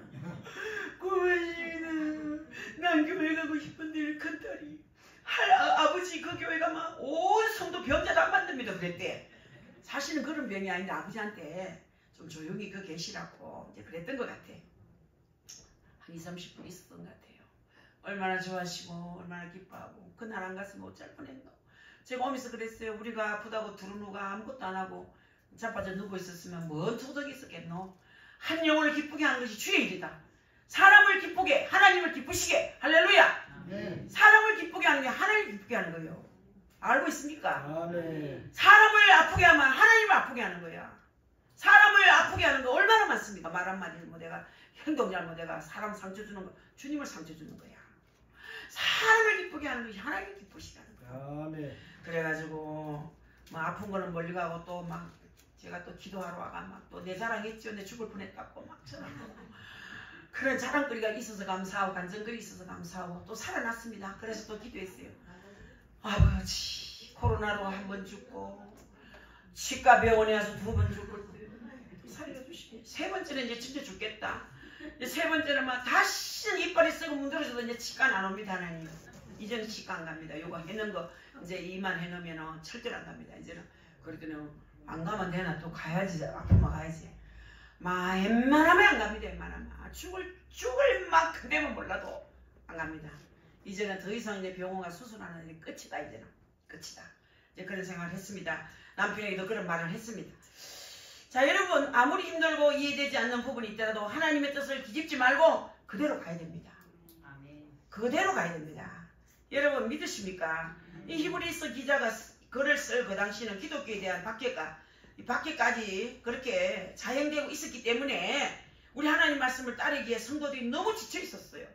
난 교회 가고 싶은데 큰딸이 아버지 그 교회 가면 온 성도 병자도 안 만듭니다 그랬대. 사실은 그런 병이 아닌데 아버지한테 좀 조용히 계시라고 이제 그랬던 것 같아. 한 20, 30분 있었던 것 같아요. 얼마나 좋아하시고 얼마나 기뻐하고 그날 안 갔으면 어쩔 뻔했노. 제가 오면서 그랬어요. 우리가 아프다고 두루누가 아무것도 안 하고 자빠져 누워 있었으면 뭔 소득이 있었겠노. 한 영혼을 기쁘게 하는 것이 주의 일이다. 사람을 기쁘게, 하나님을 기쁘시게. 할렐루야. 사람을 기쁘게 하는 게 하나님을 기쁘게 하는 거예요. 알고 있습니까? 아멘. 사람을 아프게 하면 하나님을 아프게 하는 거야. 사람을 아프게 하는 거 얼마나 많습니까? 말 한마디 잘못해가, 행동 잘못해가 사람 상처 주는 거, 주님을 상처 주는 거야. 사람을 기쁘게 하는 것이 하나님을 기쁘시게 하는 거야. 아멘. 그래가지고 뭐 아픈 거는 멀리 가고 또 막 제가 또 기도하러 와가 막 또 내 자랑했죠. 내 죽을 뻔했다고 막 전화하고 그런 자랑거리가 있어서 감사하고 간증거리 있어서 감사하고 또 살아났습니다. 그래서 또 기도했어요. 아버지 코로나로 한 번 죽고 치과 병원에 와서 2번 죽고 살려주시게. 3번째는 이제 진짜 죽겠다. 이제 3번째는 막 다시는 이빨이 썩고 문드러져도 이제 치과는 안 옵니다. 하나님. 이제는 치과 안 갑니다. 요거 해놓은 거 이제 이만 해놓으면 철저히 안 갑니다. 이제는 그랬더니 안 가면 되나 또 가야지. 아프면 가야지. 막 웬만하면 안 갑니다. 웬만하면 죽을 만큼 되면 몰라도 안 갑니다. 이제는 더 이상 이제 병원 가 수술하는 일이 끝이다. 이제는 끝이다. 이제 그런 생각을 했습니다. 남편에게도 그런 말을 했습니다. 자 여러분 아무리 힘들고 이해되지 않는 부분이 있더라도 하나님의 뜻을 뒤집지 말고 그대로 가야 됩니다. 그대로 가야 됩니다. 여러분 믿으십니까? 이 히브리서 기자가 글을 쓸 그 당시는 기독교에 대한 박해까지 그렇게 자행되고 있었기 때문에 우리 하나님 말씀을 따르기에 성도들이 너무 지쳐 있었어요.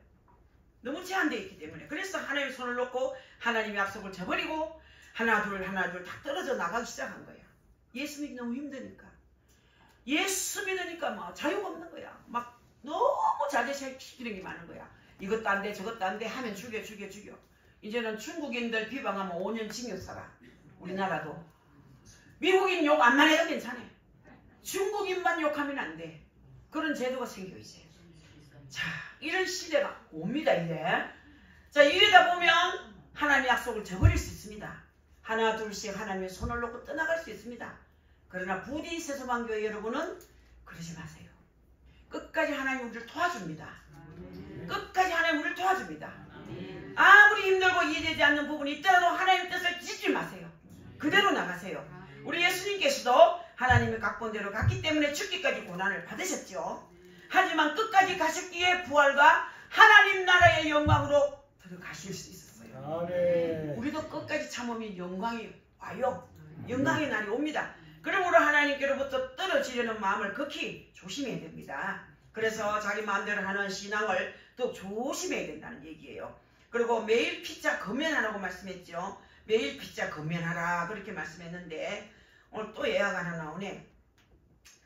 너무 제한되어 있기 때문에. 그래서 하나님의 손을 놓고 하나님의 약속을 저버리고 하나 둘 다 떨어져 나가기 시작한 거야. 예수 믿기 너무 힘드니까. 예수 믿으니까 막 자유가 없는 거야. 막 너무 자제시키는 게 많은 거야. 이것도 안 돼 저것도 안 돼 하면 죽여. 이제는 중국인들 비방하면 5년 징역 살아. 우리나라도. 미국인 욕 안만 해도 괜찮아. 중국인만 욕하면 안 돼. 그런 제도가 생겨 이제. 자 이런 시대가 옵니다 이제. 자 이러다 보면 하나님의 약속을 저버릴 수 있습니다. 하나 둘씩 하나님의 손을 놓고 떠나갈 수 있습니다. 그러나 부디 세소방교회 여러분은 그러지 마세요. 끝까지 하나님 우리를 도와줍니다. 끝까지 하나님 우리를 도와줍니다. 아무리 힘들고 이해되지 않는 부분이 있더라도 하나님의 뜻을 뒤집지 마세요. 그대로 나가세요. 우리 예수님께서도 하나님의 각본대로 갔기 때문에 죽기까지 고난을 받으셨죠. 하지만 끝까지 가셨기에 부활과 하나님 나라의 영광으로 들어가실 수 있었어요. 아멘. 우리도 끝까지 참으면 영광이 와요. 영광의 날이 옵니다. 그러므로 하나님께로부터 떨어지려는 마음을 극히 조심해야 됩니다. 그래서 자기 마음대로 하는 신앙을 더 조심해야 된다는 얘기예요. 그리고 매일 피자 금연하라고 말씀했죠. 매일 피자 금연하라 그렇게 말씀했는데 오늘 또 예화가 하나 나오네.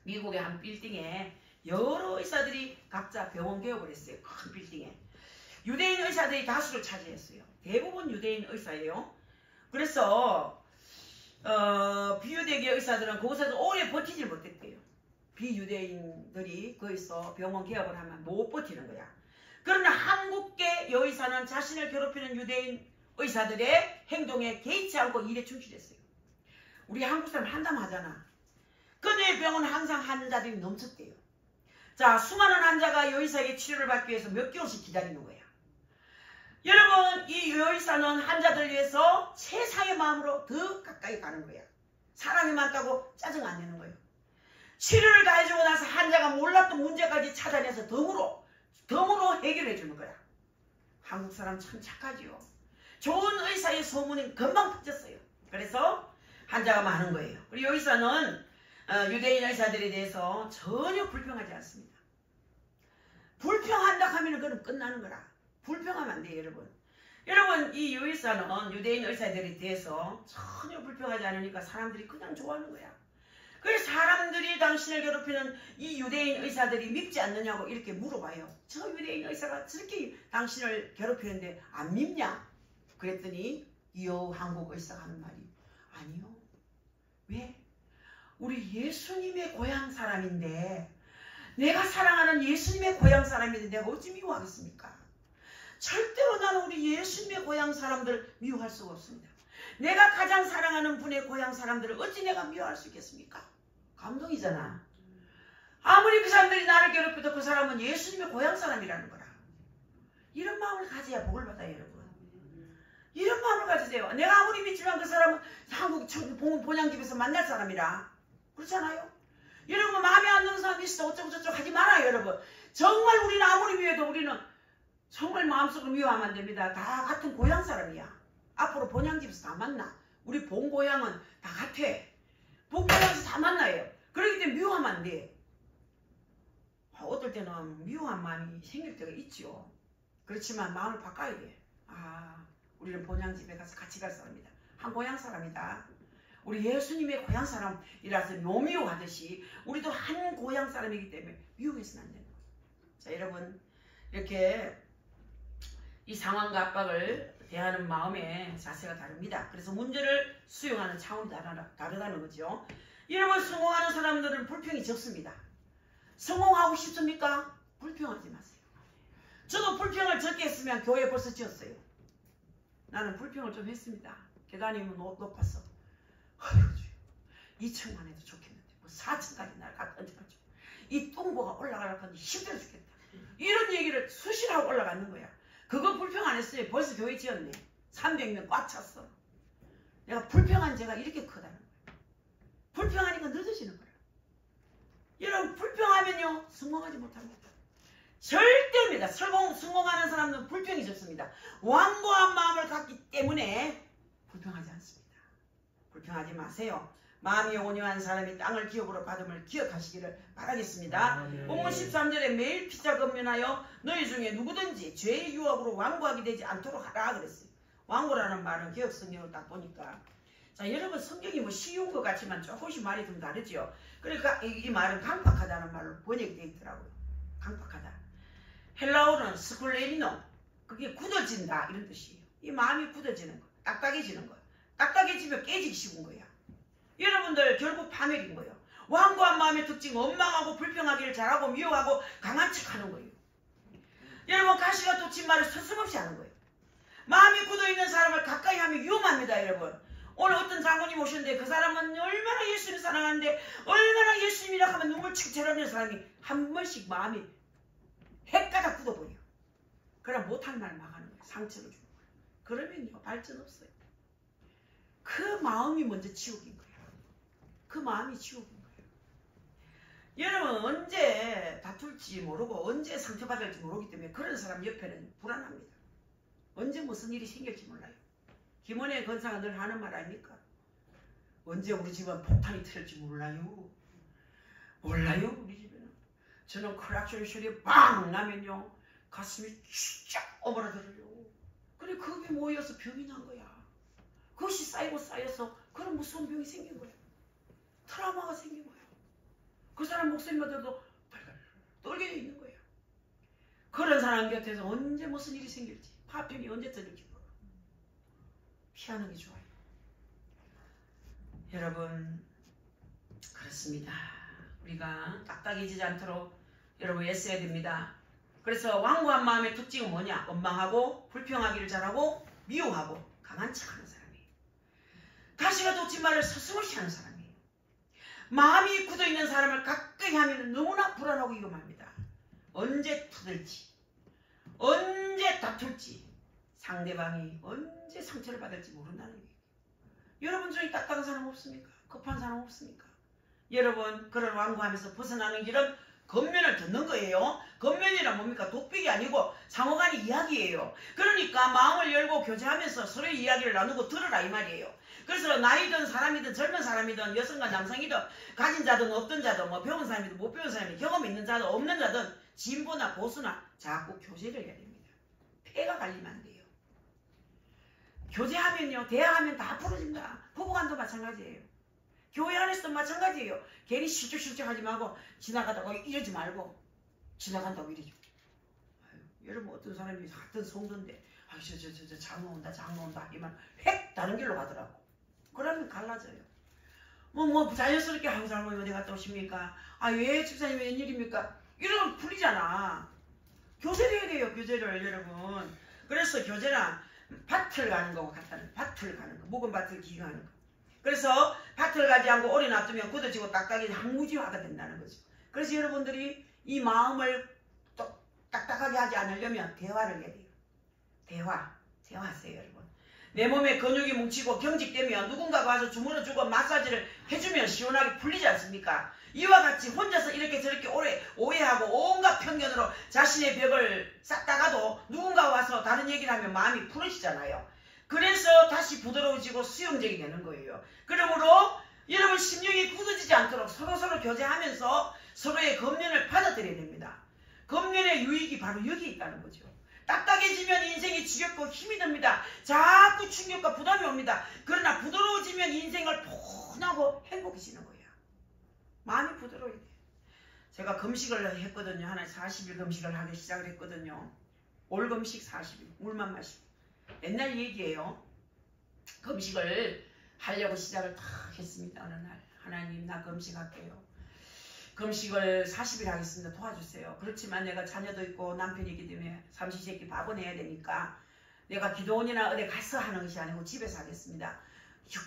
미국의 한 빌딩에 여러 의사들이 각자 병원 개업을 했어요. 큰 빌딩에. 유대인 의사들이 다수를 차지했어요. 대부분 유대인 의사예요. 그래서 비유대계 의사들은 거기서 오래 버티질 못했대요. 비유대인들이 거기서 병원 개업을 하면 못 버티는 거야. 그러나 한국계 여의사는 자신을 괴롭히는 유대인 의사들의 행동에 개의치 않고 일에 충실했어요. 우리 한국 사람 한담하잖아. 그녀의 병원은 항상 환자들이 넘쳤대요. 자, 수많은 환자가 여의사에게 치료를 받기 위해서 몇 개월씩 기다리는 거야. 여러분, 이 여의사는 환자들 위해서 세상의 마음으로 더 가까이 가는 거야. 사람이 많다고 짜증 안 내는 거예요. 치료를 다 해주고 나서 환자가 몰랐던 문제까지 찾아내서 덤으로 해결해 주는 거야. 한국 사람 참 착하지요. 좋은 의사의 소문이 금방 퍼졌어요. 그래서 환자가 많은 거예요. 그리고 여의사는 유대인 의사들에 대해서 전혀 불평하지 않습니다. 불평한다 하면 그건 끝나는 거라. 불평하면 안 돼요, 여러분. 여러분, 이 여의사는 유대인 의사들에 대해서 전혀 불평하지 않으니까 사람들이 그냥 좋아하는 거야. 그래서 사람들이 당신을 괴롭히는 이 유대인 의사들이 믿지 않느냐고 이렇게 물어봐요. 저 유대인 의사가 저렇게 당신을 괴롭히는데 안 믿냐? 그랬더니 이 한국 의사가 하는 말이 아니요. 왜? 우리 예수님의 고향 사람인데 내가 사랑하는 예수님의 고향 사람인데 내가 어찌 미워하겠습니까? 절대로 나는 우리 예수님의 고향 사람들 미워할 수가 없습니다. 내가 가장 사랑하는 분의 고향 사람들을 어찌 내가 미워할 수 있겠습니까? 감동이잖아. 아무리 그 사람들이 나를 괴롭혀도 그 사람은 예수님의 고향 사람이라는 거라. 이런 마음을 가져야 복을 받아요, 여러분. 이런 마음을 가지세요. 내가 아무리 믿지만 그 사람은 한국 본향집에서 만날 사람이라. 그렇잖아요? 여러분 마음에 안 드는 사람이 있어 어쩌고 저쩌고 하지 말아요, 여러분. 정말 우리는 아무리 미워도 우리는 정말 마음속으로 미워하면 안 됩니다. 다 같은 고향 사람이야. 앞으로 본향집에서 다 만나. 우리 본 고향은 다 같아. 본 고향에서 다 만나요. 그렇기 때문에 미워하면 안 돼. 어떨 때는 미워한 마음이 생길 때가 있죠. 그렇지만 마음을 바꿔야 돼. 우리는 본향집에 가서 같이 갈 사람이다. 한 고향 사람이다. 우리 예수님의 고향 사람이라서 묘미워하듯이 우리도 한 고향 사람이기 때문에 미워해서는 안 되는 거예요. 자, 여러분 이렇게 이 상황과 압박을 대하는 마음의 자세가 다릅니다. 그래서 문제를 수용하는 차원이 다르다는 거죠. 여러분 성공하는 사람들은 불평이 적습니다. 성공하고 싶습니까? 불평하지 마세요. 저도 불평을 적게 했으면 교회 벌써 지었어요. 나는 불평을 좀 했습니다. 계단이 높았어. 어휴, 2층만 해도 좋겠는데 뭐 4층까지 날 갖다 얹어가지고 이 뚱보가 올라가려고 하는데 힘들어 죽겠다. 이런 얘기를 수시로 하고 올라가는 거야. 그거 불평 안 했어요. 벌써 교회 지었네. 300명 꽉 찼어. 내가 불평한 죄가 이렇게 크다는 거야. 불평하니까 늦어지는 거야. 여러분 불평하면요 성공하지 못합니다. 절대입니다. 성공하는 사람은 불평이 적습니다. 완고한 마음을 갖기 때문에 불평하지 않습니다. 불평하지 마세요. 마음이 온유한 사람이 땅을 기업으로 받음을 기억하시기를 바라겠습니다. 본문 13절에 매일 피차 건면하여 너희 중에 누구든지 죄의 유혹으로 완고하게 되지 않도록 하라 그랬어요. 완고라는 말은 개혁 성경을 딱 보니까 자 여러분 성경이 뭐 쉬운 것 같지만 조금씩 말이 좀 다르죠. 그러니까 이 말은 강팍하다는 말로 번역되어 있더라고요. 강팍하다. 헬라어는 스쿨레리노 그게 굳어진다 이런 뜻이에요. 이 마음이 굳어지는 거, 딱딱해지는 거. 딱딱해지면 깨지기 쉬운 거야. 여러분들 결국 파멸인 거예요. 완고한 마음의 특징 원망하고 불평하기를 잘하고 미워하고 강한 척하는 거예요. 여러분 가시가 돋친 말을 서슴없이 하는 거예요. 마음이 굳어있는 사람을 가까이 하면 위험합니다. 여러분 오늘 어떤 장로님 오셨는데 그 사람은 얼마나 예수님을 사랑하는데 얼마나 예수님이라 하면 눈물 칙 흘리는 사람이 한 번씩 마음이 핵가닥 굳어버려. 그럼 못할 말 막 하는 거예요. 상처를 주는 거예요. 그러면요 발전 없어요. 그 마음이 먼저 지옥인 거예요. 그 마음이 지옥인 거예요. 여러분 언제 다툴지 모르고 언제 상처받을지 모르기 때문에 그런 사람 옆에는 불안합니다. 언제 무슨 일이 생길지 몰라요. 김원혜 권사가 늘 하는 말 아닙니까? 언제 우리 집은 폭탄이 터질지 몰라요. 몰라요 우리 집에는. 저는 클락션 소리 빵 나면요 가슴이 쫙 오므라들어요. 그래 그게 모여서 병이 난 거야. 그것이 쌓여서 그런 무서운 병이 생긴 거야. 트라우마가 생긴 거야. 그 사람 목소리만 들어도 떨게 있는 거야. 그런 사람 곁에서 언제 무슨 일이 생길지 파편이 언제 터질지 모르고 피하는 게 좋아요. 여러분 그렇습니다. 우리가 딱딱해지지 않도록 여러분 애써야 됩니다. 그래서 완고한 마음의 특징은 뭐냐? 원망하고 불평하기를 잘하고 미워하고 강한 척하는 사람이에요. 가시가 돋친 말을 서슴없이 하는 사람이에요. 마음이 굳어있는 사람을 가까이 하면 너무나 불안하고 위험합니다. 언제 터질지 언제 다툴지 상대방이 언제 상처를 받을지 모른다는 얘기예요. 여러분 중에 딱딱한 사람 없습니까? 급한 사람 없습니까? 여러분 그런 완고하면서 벗어나는 길은 겉면을 듣는 거예요. 겉면이란 뭡니까? 독백이 아니고 상호간의 이야기예요. 그러니까 마음을 열고 교제하면서 서로의 이야기를 나누고 들으라 이 말이에요. 그래서 나이든 사람이든 젊은 사람이든 여성과 남성이든 가진 자든 없던 자든 뭐 배운 사람이든 못 배운 사람이든 경험 있는 자든 없는 자든 진보나 보수나 자꾸 교제를 해야 됩니다. 폐가 갈리면 안 돼요. 교제하면요 대화하면 다 풀어진다. 부부간도 마찬가지예요. 교회 안에서도 마찬가지예요. 괜히 실적실적 하지 말고 지나가다가 이러지 말고 지나간다고 이러죠. 여러분 어떤 사람이 같은 성도인데 저 장로 온다 이만 획 다른 길로 가더라고. 그러면 갈라져요. 뭐 자연스럽게 장로님 어디 갔다 오십니까? 왜 집사님 웬일입니까? 이러면 풀리잖아. 교제를 해야 돼요. 교제를 여러분. 그래서 교제란 밭을 가는 거고 같다는 밭을 가는 거. 묵은 밭을 기경하는 거. 그래서 밭을 가지 않고 오래 놔두면 굳어지고 딱딱이 항무지화가 된다는 거죠. 그래서 여러분들이 이 마음을 또 딱딱하게 하지 않으려면 대화를 해야 돼요. 대화하세요 여러분. 내 몸에 근육이 뭉치고 경직되면 누군가가 와서 주물러주고 마사지를 해주면 시원하게 풀리지 않습니까? 이와 같이 혼자서 이렇게 저렇게 오해하고 온갖 편견으로 자신의 벽을 쌓다가도 누군가 와서 다른 얘기를 하면 마음이 풀어지잖아요. 그래서 다시 부드러워지고 수용적이 되는 거예요. 그러므로 여러분 심령이 굳어지지 않도록 서로서로 교제하면서 서로의 검련을 받아들여야 됩니다. 검련의 유익이 바로 여기 있다는 거죠. 딱딱해지면 인생이 지겹고 힘이 듭니다. 자꾸 충격과 부담이 옵니다. 그러나 부드러워지면 인생을 푸근하고 행복해지는 거예요. 마음이 부드러워야 돼요. 제가 금식을 했거든요. 하나 40일 금식을 하기 시작을 했거든요. 올 금식 40일 물만 마시고. 옛날 얘기예요. 금식을 하려고 시작을 딱 했습니다. 어느 날 하나님 나 금식할게요. 금식을 40일 하겠습니다. 도와주세요. 그렇지만 내가 자녀도 있고 남편이 있기 때문에 삼시세끼 밥은 해야 되니까 내가 기도원이나 어디 가서 하는 것이 아니고 집에서 하겠습니다.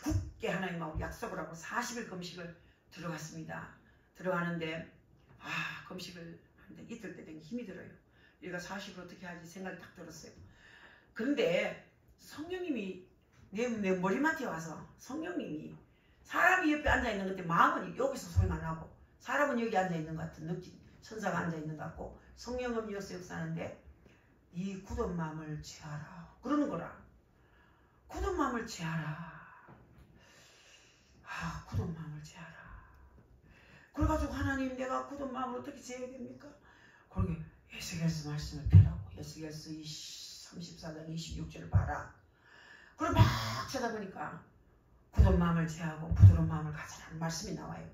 굳게 하나님하고 약속을 하고 40일 금식을 들어갔습니다. 들어가는데 금식을 하는데 이틀 때 되니 힘이 들어요. 얘가 40일 어떻게 하지 생각이 딱 들었어요. 그런데 성령님이 내 머리맡에 와서 성령님이 사람이 옆에 앉아있는 것 같아 마음은 여기서 소리가 나고 사람은 여기 앉아있는 것 같은 느낌 천사가 앉아있는 것 같고 성령은 여기서 역사하는데 네 굳은 마음을 제하라 그러는 거라. 굳은 마음을 제하라. 굳은 마음을 제하라. 그래가지고 하나님 내가 굳은 마음을 어떻게 제해야 됩니까? 그러게 에스겔서 말씀을 펴라고. 에스겔서 34장 26절을 봐라. 그럼 막 찾아보니까 굳은 마음을 제하고 부드러운 마음을 가져라는 말씀이 나와요.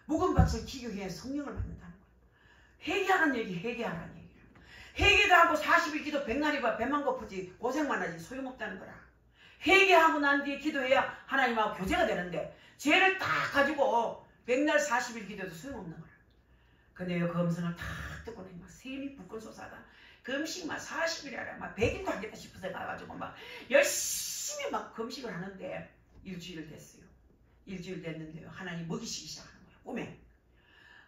묵은 밭을 기교해 성령을 받는다는 거예요. 회개하라는 얘기, 회개하라는 얘기를. 회개도 하고 40일 기도 백날이 봐 배만 고프지 고생만 하지 소용없다는 거라. 회개하고 난 뒤에 기도해야 하나님하고 교제가 되는데 죄를 딱 가지고 백날 40일 기도해도 소용없는 거라. 근데 그 음성을 탁 듣고 나니 막 샘이 불끈 솟아가 금식 막 40일 하라 막 100일도 하겠다 싶어서 가가지고 막 열심히 막 금식을 하는데 일주일 됐어요. 일주일 됐는데요. 하나님 먹이시기 시작하는 거예요. 꿈에.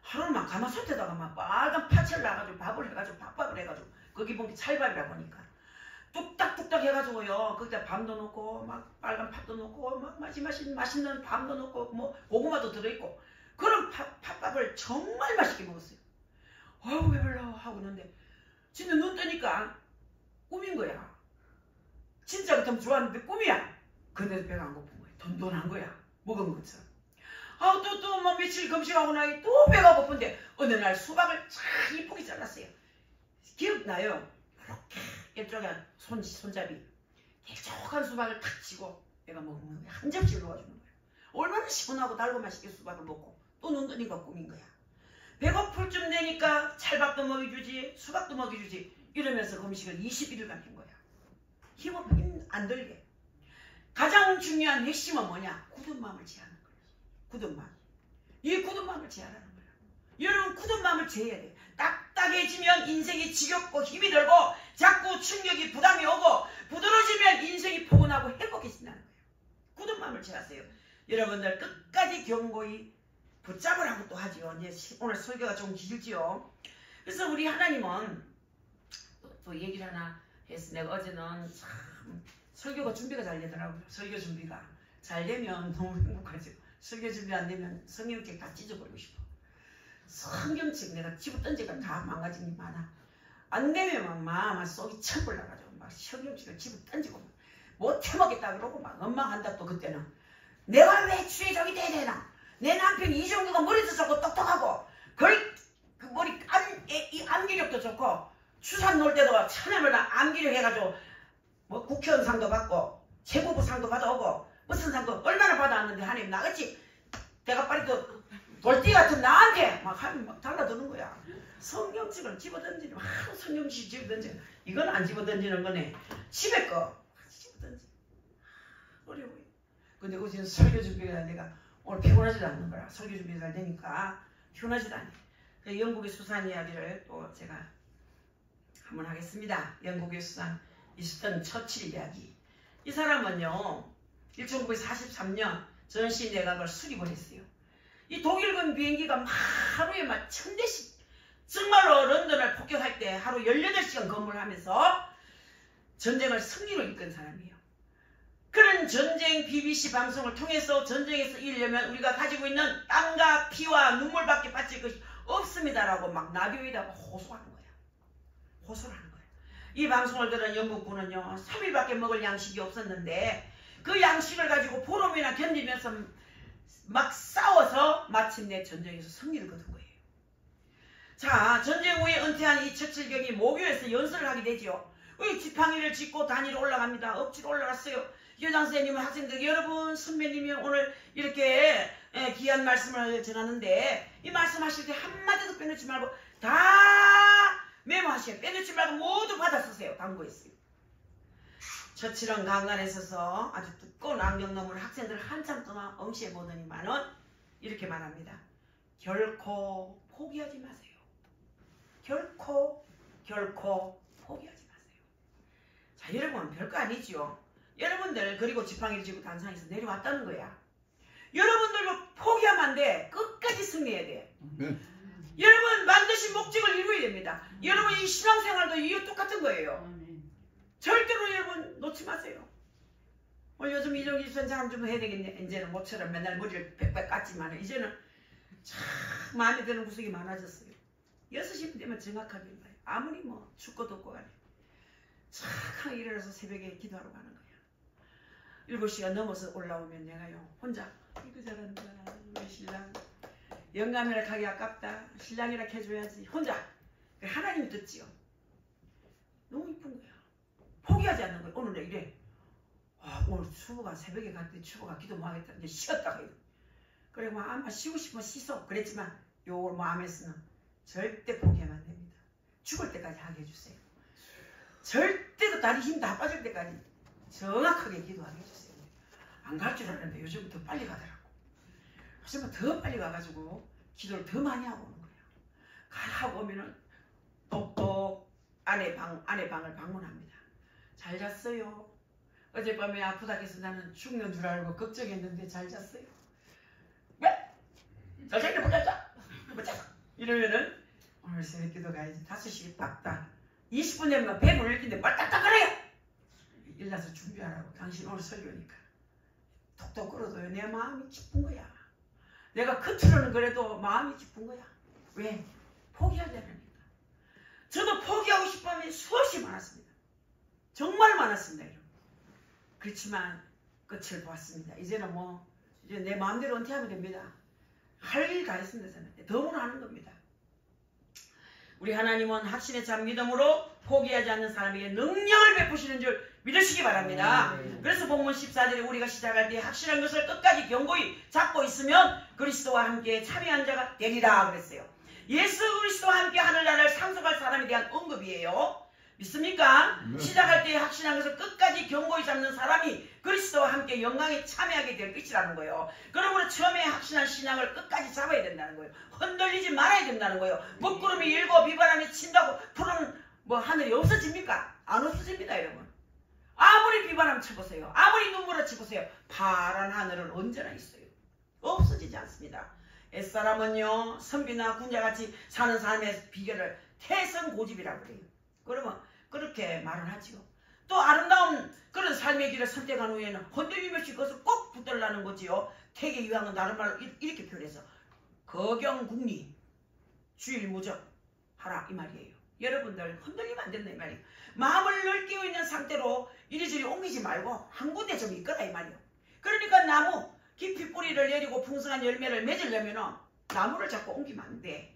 하루는 막 가마솥에다가 막 빨간 파채를 놔가지고 밥을 해가지고 밥밥을 해가지고 거기 보니까 찰밥이라 보니까 뚝딱뚝딱 해가지고요. 거기다 밤도 넣고 막 빨간 팥도 넣고 막 맛있는 밤도 넣고 뭐 고구마도 들어있고 그런 팥밥을 정말 맛있게 먹었어요. 어우 배불러 하고 있는데 진짜 눈 뜨니까 꿈인 거야. 진짜 그렇다면 좋았는데 꿈이야. 근데도 배가 안 고픈 거야. 던던한 거야. 먹은 것처럼. 또 뭐 며칠 금식하고 나니 또 배가 고픈데 어느 날 수박을 참 이쁘게 잘랐어요. 기억나요? 이렇게 이쪽에 손잡이 일촉한 수박을 탁 치고 내가 먹는 거야. 한 접시를 놓아주는 거야. 얼마나 시원하고 달고 맛있게 수박을 먹고 또 눈 뜨니까 꿈인 거야. 배고플 쯤 되니까 찰밥도 먹여주지 수박도 먹여주지 이러면서 금식을 21일간 한 거야. 힘 안 들게. 가장 중요한 핵심은 뭐냐? 굳은 마음을 제하는 거야. 굳은 마음. 이 굳은 마음을 제하라는 거야. 여러분 굳은 마음을 제해야 돼. 딱딱해지면 인생이 지겹고 힘이 들고 자꾸 충격이 부담이 오고 부드러워지면 인생이 포근하고 행복해진다는 거예요. 굳은 마음을 제하세요. 여러분들 끝까지 경고히 붙잡으라고 또 하지요. 이제 오늘 설교가 좀 길지요. 그래서 우리 하나님은 또 얘기를 하나 했어. 내가 어제는 참 설교가 준비가 잘 되더라고요. 설교 준비가 잘 되면 너무 행복하죠. 설교 준비 안 되면 성경책 다 찢어버리고 싶어. 성경책 내가 집어 던지가 다 망가진 게 많아. 안 되면 막 속이 천불 나가지고 막 성경책을 집어 던지고 못 해먹겠다 그러고 막 원망한다. 또 그때는 내가 왜 주의적이 돼야 되나? 내 남편이 이 정도가 머리도 좋고 똑똑하고 그 머리 암기력도 좋고 추산 놀 때도 천하면나 암기력 해가지고 뭐 국회의원 상도 받고 최고부 상도 받아오고 무슨 상도 얼마나 받아왔는데 하나님 나같이 내가 빨리 또 돌띠 같은 나한테 막 하면 막 달라드는 거야. 성경책을 집어던지는 하루 성경책 집어던지는 이건 안 집어던지는 거네. 집에 거 집어던지 어려워요. 근데 어제 설교 준비가 내가 오늘 피곤하지도 않는 거야. 설교 준비가 잘 되니까 피곤하지도 않네. 영국의 수산 이야기를 또 제가 한번 하겠습니다. 영국의 수산 이스턴 처칠 이야기. 이 사람은요 1943년 전시 내각을 수립을 했어요. 이 독일군 비행기가 하루에 막 1000대씩 정말로 런던을 폭격할 때 하루 18시간 근무를 하면서 전쟁을 승리로 이끈 사람이에요. 그런 전쟁 BBC 방송을 통해서 전쟁에서 이기려면 우리가 가지고 있는 땀과 피와 눈물밖에 바칠 것이 없습니다라고 막 라디오에다가 호소하는 거야. 호소를 하는 거예요. 이 방송을 들은 영국군은요 3일밖에 먹을 양식이 없었는데 그 양식을 가지고 보름이나 견디면서 막 싸워서 마침내 전쟁에서 승리를 거둔 거예요. 자, 전쟁 후에 은퇴한 이 처칠경이 모교에서 연설을 하게 되죠. 지팡이를 짚고 단위로 올라갑니다. 억지로 올라갔어요. 교장 선생님은 학생들 여러분 선배님이 오늘 이렇게 귀한 말씀을 전하는데 이 말씀하실 때 한마디도 빼놓지 말고 다 메모하세요. 빼놓지 말고 모두 받아 쓰세요. 당부했어요. 처칠은 강간에 서서 아주 두꺼운 안경너머를 학생들 한참 동안 응시해 보더니만은 이렇게 말합니다. 결코 포기하지 마세요. 결코 포기하지 마세요. 자, 여러분 별거 아니죠. 여러분들 그리고 지팡이를 쥐고 단상에서 내려왔다는 거야. 여러분들도 포기하면 안 돼. 끝까지 승리해야 돼. 여러분 반드시 목적을 이루어야 됩니다. 여러분 이 신앙생활도 이유 똑같은 거예요. 절대로 여러분 놓지 마세요. 요즘 이종기 선생님 좀 해야 되겠네. 이제는 모처럼 맨날 머리를 빽빽 깠지만 이제는 참 마음에 드는 구석이 많아졌어요. 6시 되면 정확하게 일어나요. 아무리 뭐 춥고도 없고 간에 착하게 일어나서 새벽에 기도하러 가는 거예요. 7시가 넘어서 올라오면 내가요 혼자 이거 잘한다 우리 신랑 영감이라 가기 아깝다 신랑이라 해줘야지 혼자 하나님이 듣지요. 너무 이쁜 거야. 포기하지 않는 거야. 오늘 내 이래 오늘 추부가 새벽에 갈 때 추부가 기도 뭐 하겠다 이제 쉬었다가 그래 뭐 아마 쉬고 싶으면 쉬소 그랬지만 요 마음에서는 절대 포기하면 안 됩니다. 죽을 때까지 하게 해주세요. 절대로 다리 힘 다 빠질 때까지 정확하게 기도하게 해주세요. 안 갈 줄 알았는데 요즘은 더 빨리 가더라고. 요즘은 더 빨리 가가지고 기도를 더 많이 하고 오는 거예요. 가고 오면은 똑똑 아내 방을 방문합니다. 잘 잤어요. 어젯밤에 아프다 해서 나는 죽는 줄 알고 걱정했는데 잘 잤어요. 왜? 잘 잤네 못 잤다. 못 잤어. 이러면은 오늘 새벽 기도 가야지. 5시 딱딱 20분 되면 배불 일긴데 빨리 딱딱하래요. 일나서 준비하라고. 당신 오늘 설교니까 톡톡 끌어도요. 내 마음이 기쁜 거야. 내가 겉으로는 그래도 마음이 기쁜 거야. 왜? 포기하지 않으니까. 저도 포기하고 싶은 이 수없이 많았습니다. 정말 많았습니다. 여러분. 그렇지만 끝을 보았습니다. 이제는 뭐 이제 내 마음대로 은퇴하면 됩니다. 할 일 다 했습니다. 저는. 덤으로 하는 겁니다. 우리 하나님은 확신에 찬 믿음으로 포기하지 않는 사람에게 능력을 베푸시는 줄 믿으시기 바랍니다. 그래서 본문 14절에 우리가 시작할 때 확실한 것을 끝까지 견고히 잡고 있으면 그리스도와 함께 참여한 자가 되리라 그랬어요. 예수 그리스도와 함께 하늘나라를 상속할 사람에 대한 언급이에요. 믿습니까? 시작할 때 확신한 것을 끝까지 견고히 잡는 사람이 그리스도와 함께 영광에 참여하게 될 것이라는 거예요. 그러므로 처음에 확신한 신앙을 끝까지 잡아야 된다는 거예요. 흔들리지 말아야 된다는 거예요. 먹구름이 일고 비바람이 친다고 푸른 하늘이 없어집니까? 안 없어집니다, 여러분. 아무리 비바람 쳐보세요. 아무리 눈물을 쳐보세요. 파란 하늘은 언제나 있어요. 없어지지 않습니다. 옛사람은요 선비나 군자같이 사는 삶의 비결을 태성고집이라고 그래요. 그러면 그렇게 말을 하지요. 또 아름다운 그런 삶의 길을 선택한 후에는 흔들림 없이 그것을 꼭 붙들라는 거지요. 태계 유황은 다른 말로 이렇게 표현해서 거경국리 주일무적 하라 이 말이에요. 여러분들 흔들리면 안 된다 이 말이에요. 마음을 넓게 있는 상태로 이리저리 옮기지 말고 한 군데 좀 있거라 이 말이에요. 그러니까 나무 깊이 뿌리를 내리고 풍성한 열매를 맺으려면 나무를 자꾸 옮기면 안 돼.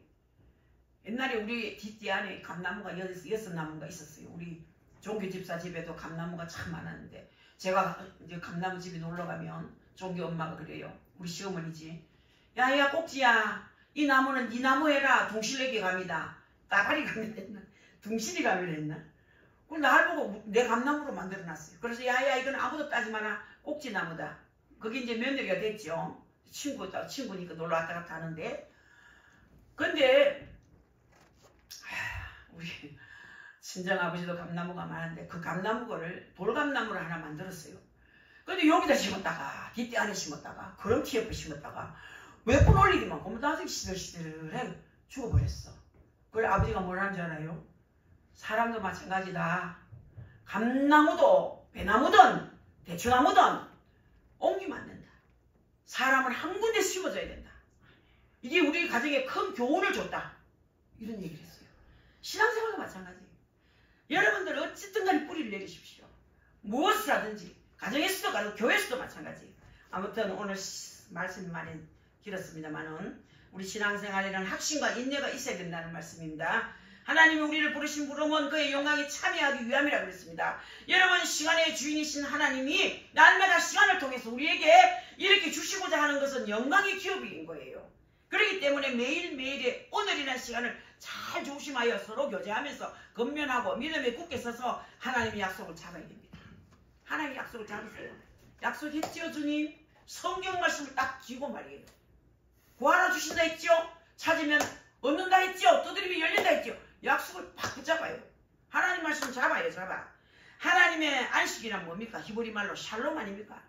옛날에 우리 뒷뒤 안에 감나무가 6나무가 있었어요. 우리 종교 집사 집에도 감나무가 참 많았는데 제가 이제 감나무 집에 놀러 가면 종교 엄마가 그래요. 우리 시어머니지. 야야 꼭지야 이 나무는 네 나무 해라. 동실내기 갑니다. 따가리 가면 했나? 둥실이 가면 했나? 그걸 날 보고 내 감나무로 만들어놨어요. 그래서 야야 이건 아무도 따지 마라. 꼭지나무다. 그게 이제 며느리가 됐죠. 친구니까 놀러 왔다 갔다 하는데 근데 우리 친정아버지도 감나무가 많은데 그 감나무를 돌감나무를 하나 만들었어요. 근데 여기다 심었다가 뒷대 안에 심었다가 거름티 옆에 심었다가 몇 번 올리기만 그러면 나중에 시들시들해 죽어버렸어. 그걸 아버지가 뭐라는 줄 알아요? 사람도 마찬가지다. 감나무도 배나무든 대추나무든 옮기면 안 된다. 사람은 한 군데 심어줘야 된다. 이게 우리 가정에 큰 교훈을 줬다. 이런 얘기를 했어요. 신앙생활도 마찬가지예요. 여러분들 어쨌든 간에 뿌리를 내리십시오. 무엇을 하든지 가정에서도 가고 교회에서도 마찬가지예요. 아무튼 오늘 말씀이 많이 길었습니다만은 우리 신앙생활에는 확신과 인내가 있어야 된다는 말씀입니다. 하나님이 우리를 부르신 부름은 그의 영광에 참여하기 위함이라고 그랬습니다. 여러분 시간의 주인이신 하나님이 날마다 시간을 통해서 우리에게 이렇게 주시고자 하는 것은 영광의 기업인 거예요. 그렇기 때문에 매일매일의 오늘이라는 시간을 잘 조심하여 서로 교제하면서 건면하고 믿음에 굳게 서서 하나님의 약속을 잡아야 됩니다. 하나님의 약속을 잡으세요. 약속했지요 주님? 성경 말씀을 딱 쥐고 말이에요. 구하라 주신다 했죠? 찾으면 얻는다 했죠? 두드리면 열린다 했죠? 약속을 팍 붙잡아요. 하나님 말씀 잡아요. 잡아. 하나님의 안식이란 뭡니까? 히브리 말로 샬롬 아닙니까?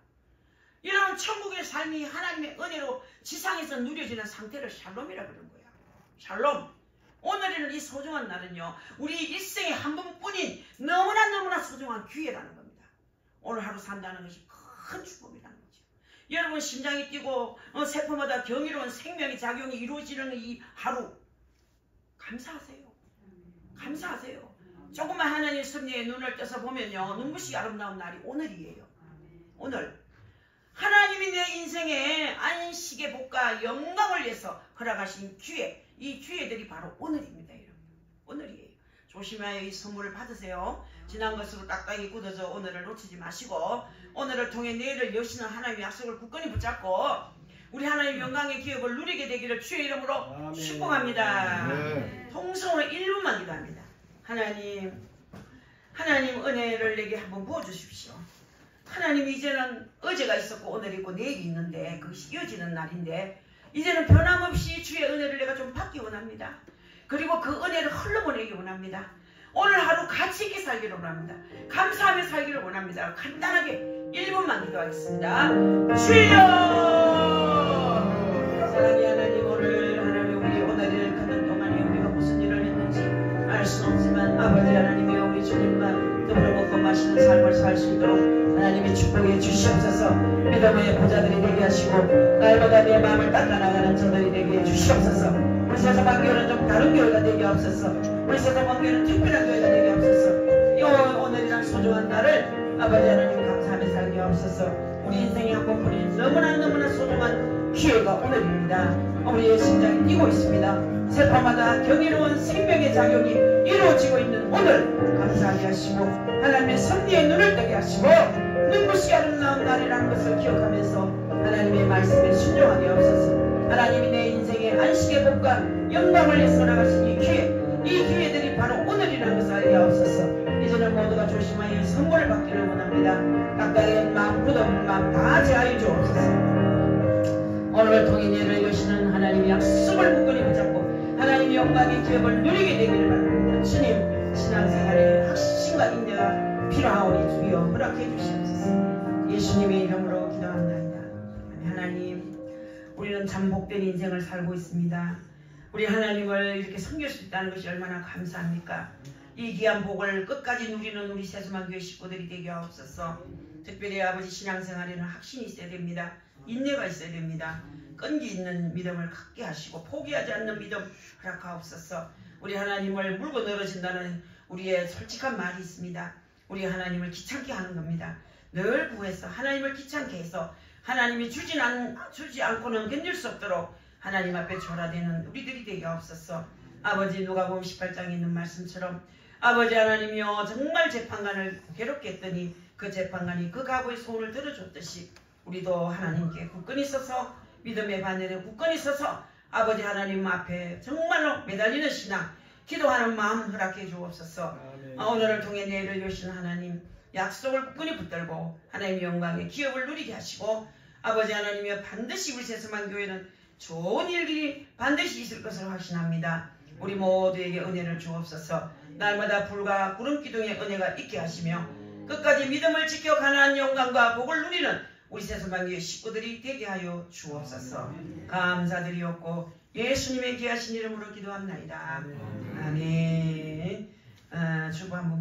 이런 천국의 삶이 하나님의 은혜로 지상에서 누려지는 상태를 샬롬이라고 그러는 거야. 샬롬. 오늘은 이 소중한 날은요. 우리 일생에 한 번뿐인 너무나 소중한 기회라는 겁니다. 오늘 하루 산다는 것이 큰 축복이라는 거죠. 여러분 심장이 뛰고 세포마다 경이로운 생명의 작용이 이루어지는 이 하루 감사하세요. 감사하세요. 조금만 하나님의 섭리에 눈을 떠서 보면요. 눈부시게 아름다운 날이 오늘이에요. 오늘. 하나님이 내 인생에 안식의 복과 영광을 위해서 허락하신 기회. 이 기회들이 바로 오늘입니다. 여러분. 오늘이에요. 조심하여 이 선물을 받으세요. 지난 것으로 딱딱이 굳어져 오늘을 놓치지 마시고 오늘을 통해 내일을 여시는 하나님의 약속을 굳건히 붙잡고 우리 하나님 영광의 기업을 누리게 되기를 주의 이름으로 축복합니다. 통성으로 1분만 기도합니다. 하나님 은혜를 내게 한번 부어주십시오. 하나님 이제는 어제가 있었고 오늘이 있고 내일이 있는데 그것이 이어지는 날인데 이제는 변함없이 주의 은혜를 내가 좀 받기 원합니다. 그리고 그 은혜를 흘러보내기 원합니다. 오늘 하루 가치 있게 살기를 원합니다. 감사하며 살기를 원합니다. 간단하게 1분만 기도하겠습니다. 주여! 사랑의 하나님 우리 오늘을 걷는 동안에 우리가 무슨 일을 했는지 알 수는 없지만 아버지 하나님이 우리 주님과 더불어 먹고 마시는 삶을 살 수 있도록 하나님의 축복해 주시옵소서. 믿음의 보좌들이 되게 하시고 날마다 내 마음을 닦아나가는 저들이 되게 주시옵소서. 우리 세상교회는 좀 다른 교회가 되게 없어서 우리 세상교회는 특별한 교회가 되게 없어서 이 오늘이란 소중한 날을 아버지 하나님 감사하며 살게 없어서 우리 인생의 한 번뿐인 너무나 소중한 기회가 오늘입니다. 우리의 심장이 뛰고 있습니다. 세파마다 경이로운 생명의 작용이 이루어지고 있는 오늘 감사하게 하시고 하나님의 섭리의 눈을 뜨게 하시고 눈부시게 아름다운 날이라는 것을 기억하면서 하나님의 말씀에 순종하게 없어서 하나님이 내 인생의 안식의 복과 영광을 위해서 나가신 이 기회들이 바로 오늘이라는 것을 알게 없어서 이제는 모두가 조심하여 선물을 받기를 원합니다. 각각의 마음 굳어진 마음 다 제하여 주옵소서. 오늘을 통해 내를 여시는 하나님의 약속을 굳건히 붙잡고 하나님의 영광의 기업을 누리게 되기를 바랍니다. 주님 신앙생활에 확신과 인내가 필요하오니 주여 허락해 주시옵소서. 예수님의 이름으로 기도합니다. 하나님 우리는 참 복된 인생을 살고 있습니다. 우리 하나님을 이렇게 섬길 수 있다는 것이 얼마나 감사합니까? 이 귀한 복을 끝까지 누리는 우리 세수만교회 식구들이 되게 하옵소서. 특별히 아버지 신앙생활에는 확신이 있어야 됩니다. 인내가 있어야 됩니다. 끈기 있는 믿음을 갖게 하시고 포기하지 않는 믿음 허락하옵소서. 우리 하나님을 물고 늘어진다는 우리의 솔직한 말이 있습니다. 우리 하나님을 귀찮게 하는 겁니다. 늘 구해서 하나님을 귀찮게 해서 하나님이 주지 않고는 견딜 수 없도록 하나님 앞에 절하되는 우리들이 되게 없어서 아버지 누가복음 18장에 있는 말씀처럼 아버지 하나님이여 정말 재판관을 괴롭게 했더니 그 재판관이 그 가부의 소원을 들어줬듯이 우리도 하나님께 굳건히 서서 믿음의 바늘에 굳건히 서서 아버지 하나님 앞에 정말로 매달리는 신앙 기도하는 마음 허락해 주옵소서. 오늘을 통해 내일을 여시는 하나님 약속을 굳건히 붙들고 하나님의 영광의 기업을 누리게 하시고 아버지 하나님이여 반드시 우리 세수만교회는 좋은 일들이 반드시 있을 것을 확신합니다. 우리 모두에게 은혜를 주옵소서. 날마다 불과 구름기둥의 은혜가 있게 하시며 끝까지 믿음을 지켜 가난한 영광과 복을 누리는 우리 세수만교회 식구들이 되게 하여 주옵소서. 감사드리옵고 예수님의 귀하신 이름으로 기도합나이다. 아멘. 주보 한번